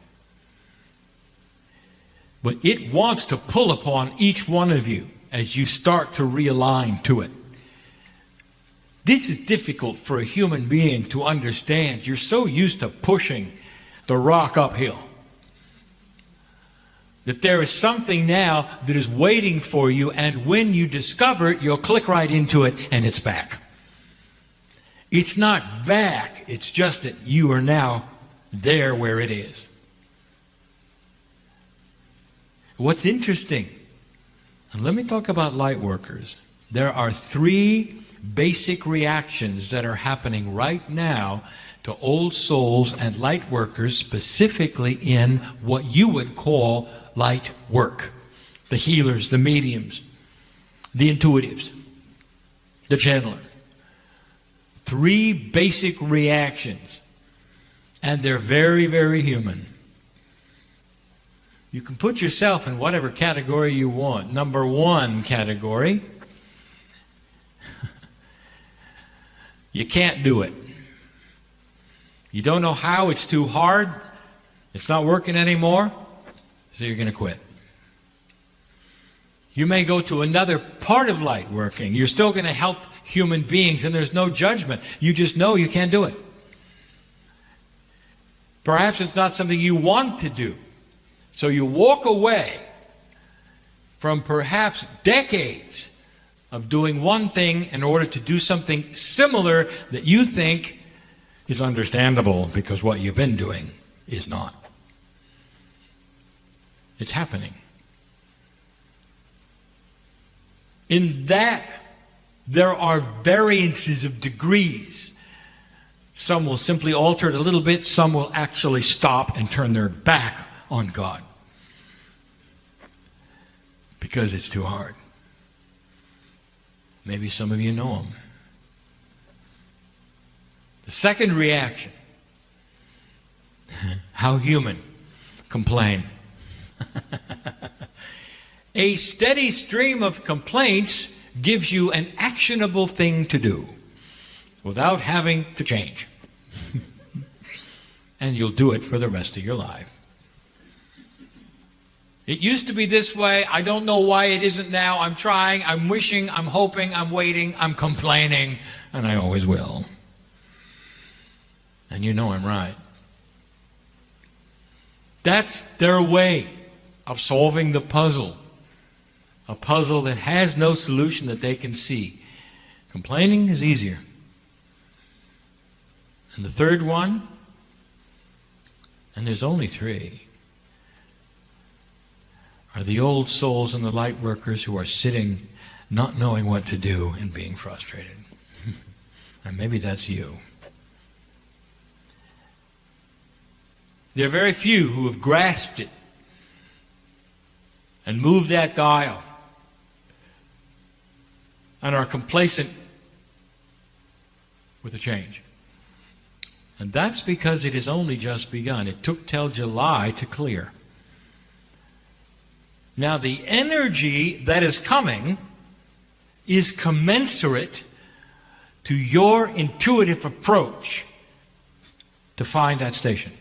But it wants to pull upon each one of you as you start to realign to it. This is difficult for a human being to understand. You're so used to pushing the rock uphill that there is something now that is waiting for you, and when you discover it, you'll click right into it and it's back. It's not back, it's just that you are now there where it is. What's interesting, and let me talk about light workers. There are 3 basic reactions that are happening right now to old souls and light workers, specifically in what you would call light work. The healers, the mediums, the intuitives, the channelers. 3 basic reactions, and they're very, very human. You can put yourself in whatever category you want. Number 1 category, you can't do it. You don't know how, it's too hard, it's not working anymore, so you're going to quit. You may go to another part of light working. You're still going to help human beings, and there's no judgment. You just know you can't do it. Perhaps it's not something you want to do. So you walk away from perhaps decades of doing one thing in order to do something similar that you think is understandable because what you've been doing is not. It's happening. In that, there are variances of degrees. Some will simply alter it a little bit. Some will actually stop and turn their back on God because it's too hard. Maybe some of you know them. The second reaction, how human, complain. A steady stream of complaints gives you an actionable thing to do without having to change. And you'll do it for the rest of your life. It used to be this way. I don't know why it isn't now. I'm trying, I'm wishing, I'm hoping, I'm waiting, I'm complaining, and I always will. And you know I'm right. That's their way of solving the puzzle. A puzzle that has no solution that they can see. Complaining is easier. And the third one, and there's only three, are the old souls and the light workers who are sitting not knowing what to do and being frustrated. And maybe that's you. There are very few who have grasped it and moved that dial and are complacent with the change. And that's because it has only just begun. It took till July to clear. Now the energy that is coming is commensurate to your intuitive approach to find that station.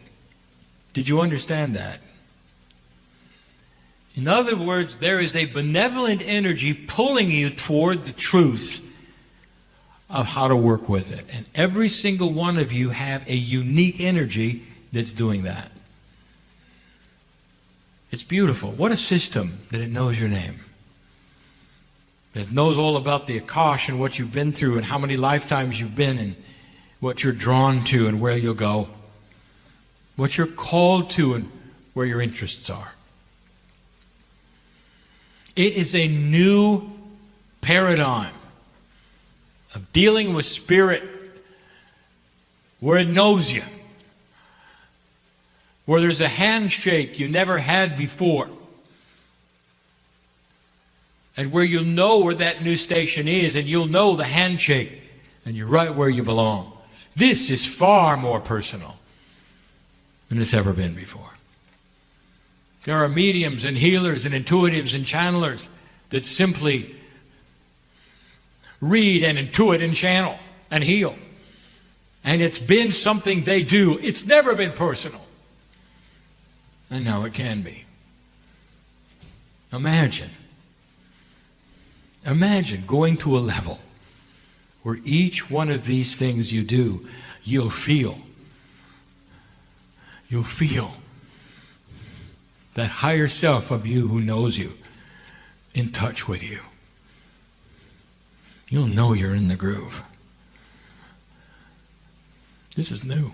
Did you understand that? In other words, there is a benevolent energy pulling you toward the truth of how to work with it. And every single one of you have a unique energy that's doing that. It's beautiful. What a system that it knows your name. It knows all about the Akash and what you've been through and how many lifetimes you've been and what you're drawn to and where you'll go. What you're called to and where your interests are. It is a new paradigm of dealing with spirit where it knows you, where there's a handshake you never had before, and where you'll know where that new station is, and you'll know the handshake, and you're right where you belong. This is far more personal than it's ever been before. There are mediums and healers and intuitives and channelers that simply read and intuit and channel and heal. And it's been something they do. It's never been personal. And now it can be. Imagine going to a level where each one of these things you do, you'll feel that higher self of you who knows you in touch with you. You'll know you're in the groove. This is new.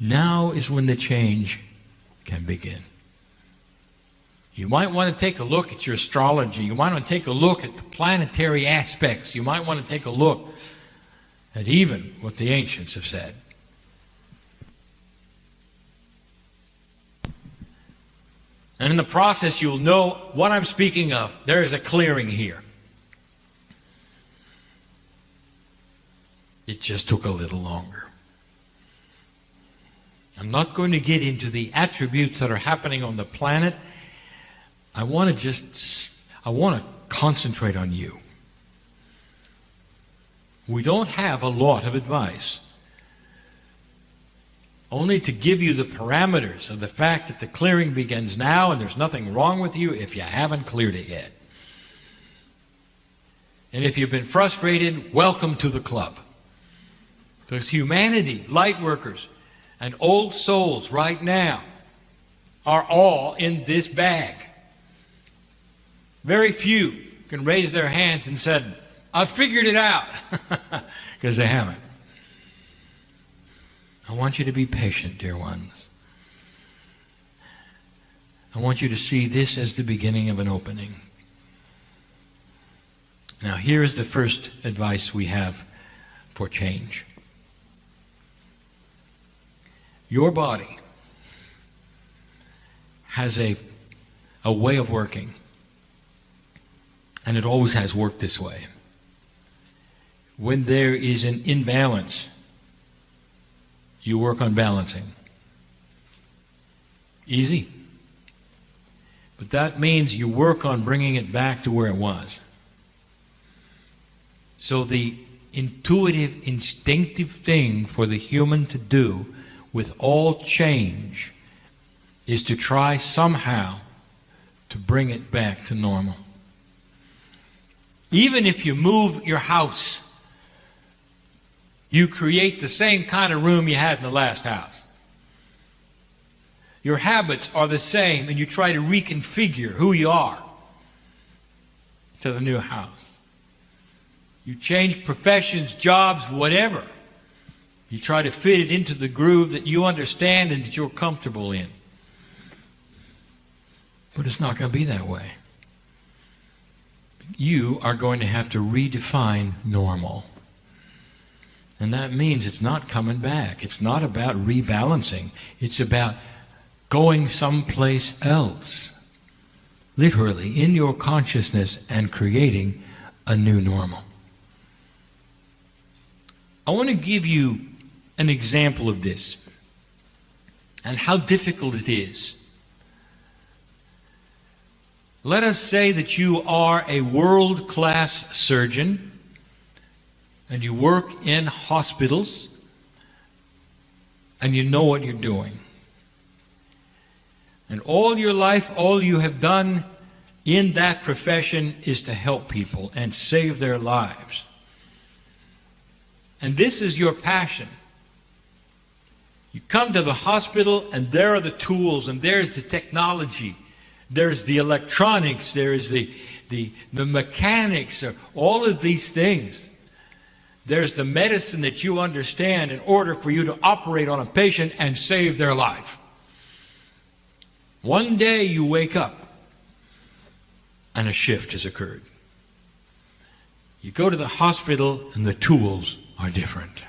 Now is when the change can begin. You might want to take a look at your astrology. You might want to take a look at the planetary aspects. You might want to take a look at even what the ancients have said. And in the process, you'll know what I'm speaking of. There is a clearing here. It just took a little longer. I'm not going to get into the attributes that are happening on the planet. I want to concentrate on you. We don't have a lot of advice. Only to give you the parameters of the fact that the clearing begins now and there's nothing wrong with you if you haven't cleared it yet. And if you've been frustrated, welcome to the club. Because humanity, light workers, and old souls right now are all in this bag. Very few can raise their hands and said, I figured it out, because they haven't. I want you to be patient, dear ones. I want you to see this as the beginning of an opening. Now, here is the first advice we have for change. Your body has a way of working, and it always has worked this way. When there is an imbalance, you work on balancing. Easy. But that means you work on bringing it back to where it was. So the intuitive, instinctive thing for the human to do with all change is to try somehow to bring it back to normal. Even if you move your house, you create the same kind of room you had in the last house. Your habits are the same, and you try to reconfigure who you are to the new house. You change professions, jobs, whatever. You try to fit it into the groove that you understand and that you're comfortable in. But it's not going to be that way. You are going to have to redefine normal. And that means it's not coming back. It's not about rebalancing. It's about going someplace else. Literally, in your consciousness, and creating a new normal. I want to give you an example of this and how difficult it is. Let us say that you are a world-class surgeon and you work in hospitals and you know what you're doing. And all your life, all you have done in that profession is to help people and save their lives. And this is your passion. You come to the hospital and there are the tools and there's the technology. There's the electronics, there's the mechanics, all of these things. There's the medicine that you understand in order for you to operate on a patient and save their life. One day you wake up and a shift has occurred. You go to the hospital and the tools are different.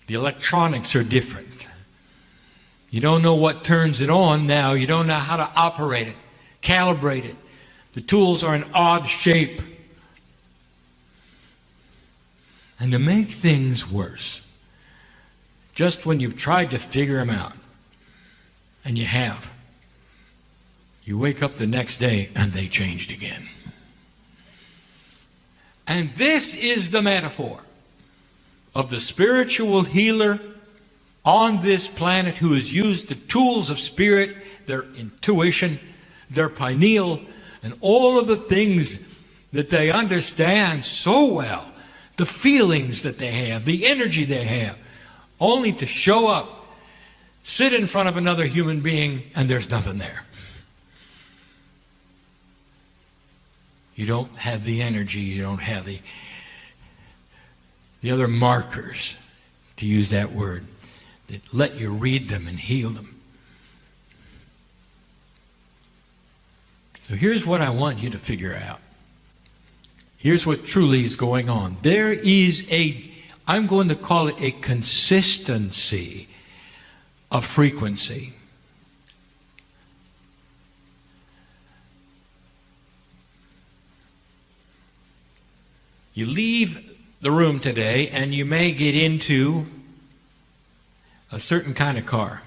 The electronics are different. You don't know what turns it on now. You don't know how to operate it, calibrate it. The tools are in odd shape. And to make things worse, just when you've tried to figure them out, and you have, you wake up the next day and they changed again. And this is the metaphor of the spiritual healer on this planet who has used the tools of spirit, their intuition, their pineal, and all of the things that they understand so well, the feelings that they have, the energy they have, only to show up, sit in front of another human being, and there's nothing there. You don't have the energy, you don't have the other markers, to use that word, that let you read them and heal them. So here's what I want you to figure out. Here's what truly is going on. There is I'm going to call it a consistency of frequency. You leave the room today and you may get into a certain kind of car.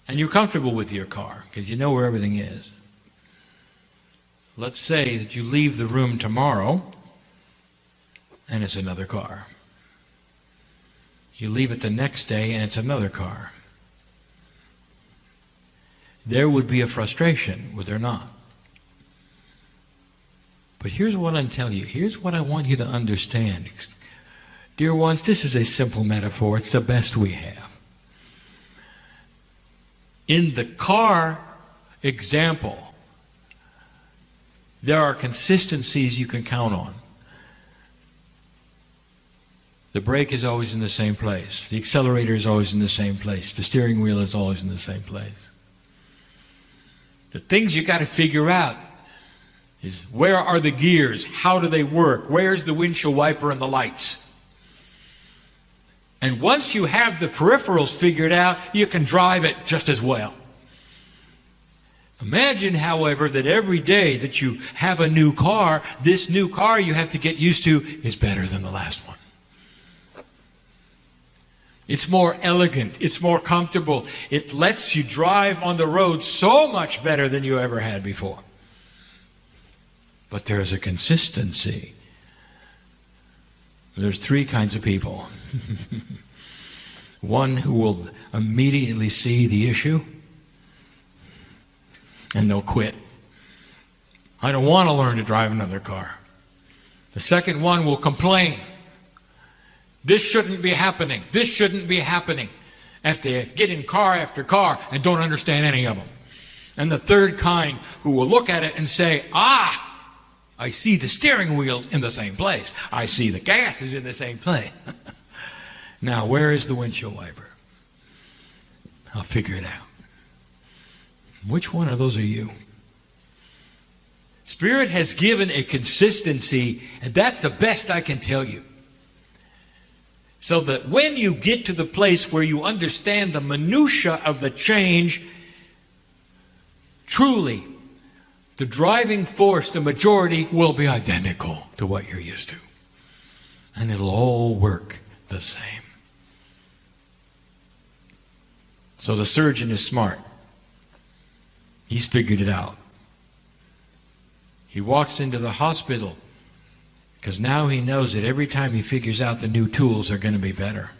And you're comfortable with your car because you know where everything is. Let's say that you leave the room tomorrow and it's another car. You leave it the next day and it's another car. There would be a frustration, would there not? But here's what I'm telling you. Here's what I want you to understand. Dear ones, this is a simple metaphor. It's the best we have. In the car example, there are consistencies you can count on. The brake is always in the same place. The accelerator is always in the same place. The steering wheel is always in the same place. The things you got to figure out is, where are the gears? How do they work? Where's the windshield wiper and the lights? And once you have the peripherals figured out, you can drive it just as well. Imagine, however, that every day that you have a new car, this new car you have to get used to is better than the last one. It's more elegant. It's more comfortable. It lets you drive on the road so much better than you ever had before. But there's a consistency. There's three kinds of people. One who will immediately see the issue, and they'll quit. I don't want to learn to drive another car. The second one will complain. This shouldn't be happening. This shouldn't be happening. After they get in car after car and don't understand any of them. And the third kind who will look at it and say, I see the steering wheel's in the same place. I see the gas is in the same place. Now, where is the windshield wiper? I'll figure it out. Which one of those are you? Spirit has given a consistency, and that's the best I can tell you. So that when you get to the place where you understand the minutia of the change, truly, the driving force, the majority, will be identical to what you're used to. And it'll all work the same. So the surgeon is smart. He's figured it out. He walks into the hospital because now he knows that every time he figures out the new tools are going to be better.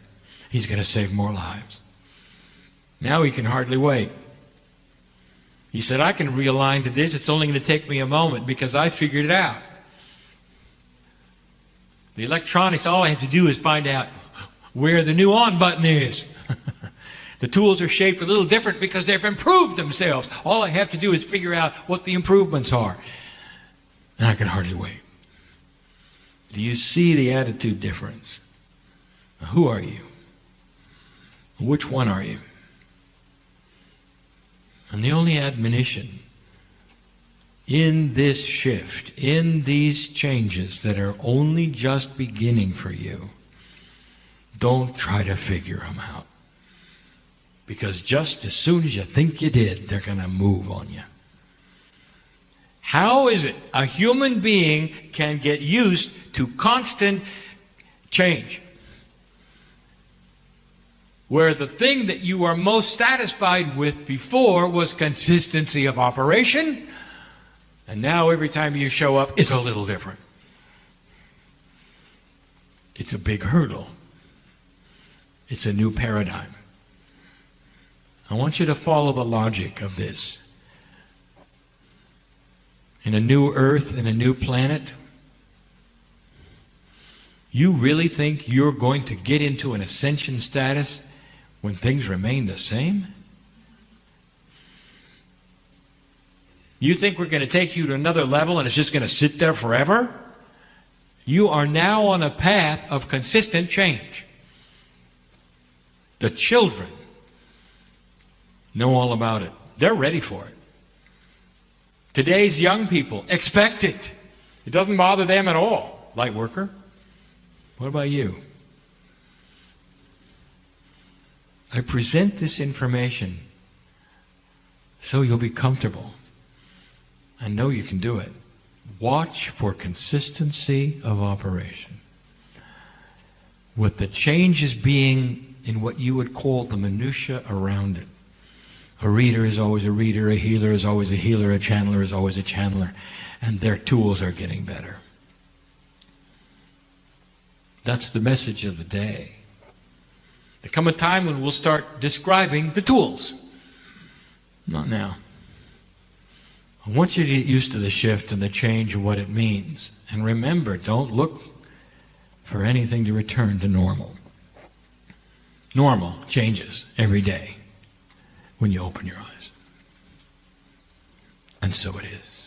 He's going to save more lives. Now he can hardly wait. He said, I can realign to this. It's only going to take me a moment because I figured it out. The electronics, all I have to do is find out where the new on button is. The tools are shaped a little different because they've improved themselves. All I have to do is figure out what the improvements are. And I can hardly wait. Do you see the attitude difference? Now, who are you? Which one are you? And the only admonition in this shift, in these changes that are only just beginning for you, don't try to figure them out. Because just as soon as you think you did, they're going to move on you. How is it a human being can get used to constant change? Where the thing that you are most satisfied with before was consistency of operation, and now every time you show up, it's a little different. It's a big hurdle. It's a new paradigm. I want you to follow the logic of this. In a new earth, in a new planet, you really think you're going to get into an ascension status when things remain the same? You think we're going to take you to another level and it's just going to sit there forever? You are now on a path of consistent change. The children know all about it. They're ready for it. Today's young people expect it. It doesn't bother them at all. Light worker, what about you? I present this information so you'll be comfortable. I know you can do it. Watch for consistency of operation. With the changes being in what you would call the minutia around it. A reader is always a reader, a healer is always a healer, a channeler is always a channeler, and their tools are getting better. That's the message of the day. There come a time when we'll start describing the tools. Not now. I want you to get used to the shift and the change and what it means. And remember, don't look for anything to return to normal. Normal changes every day when you open your eyes. And so it is.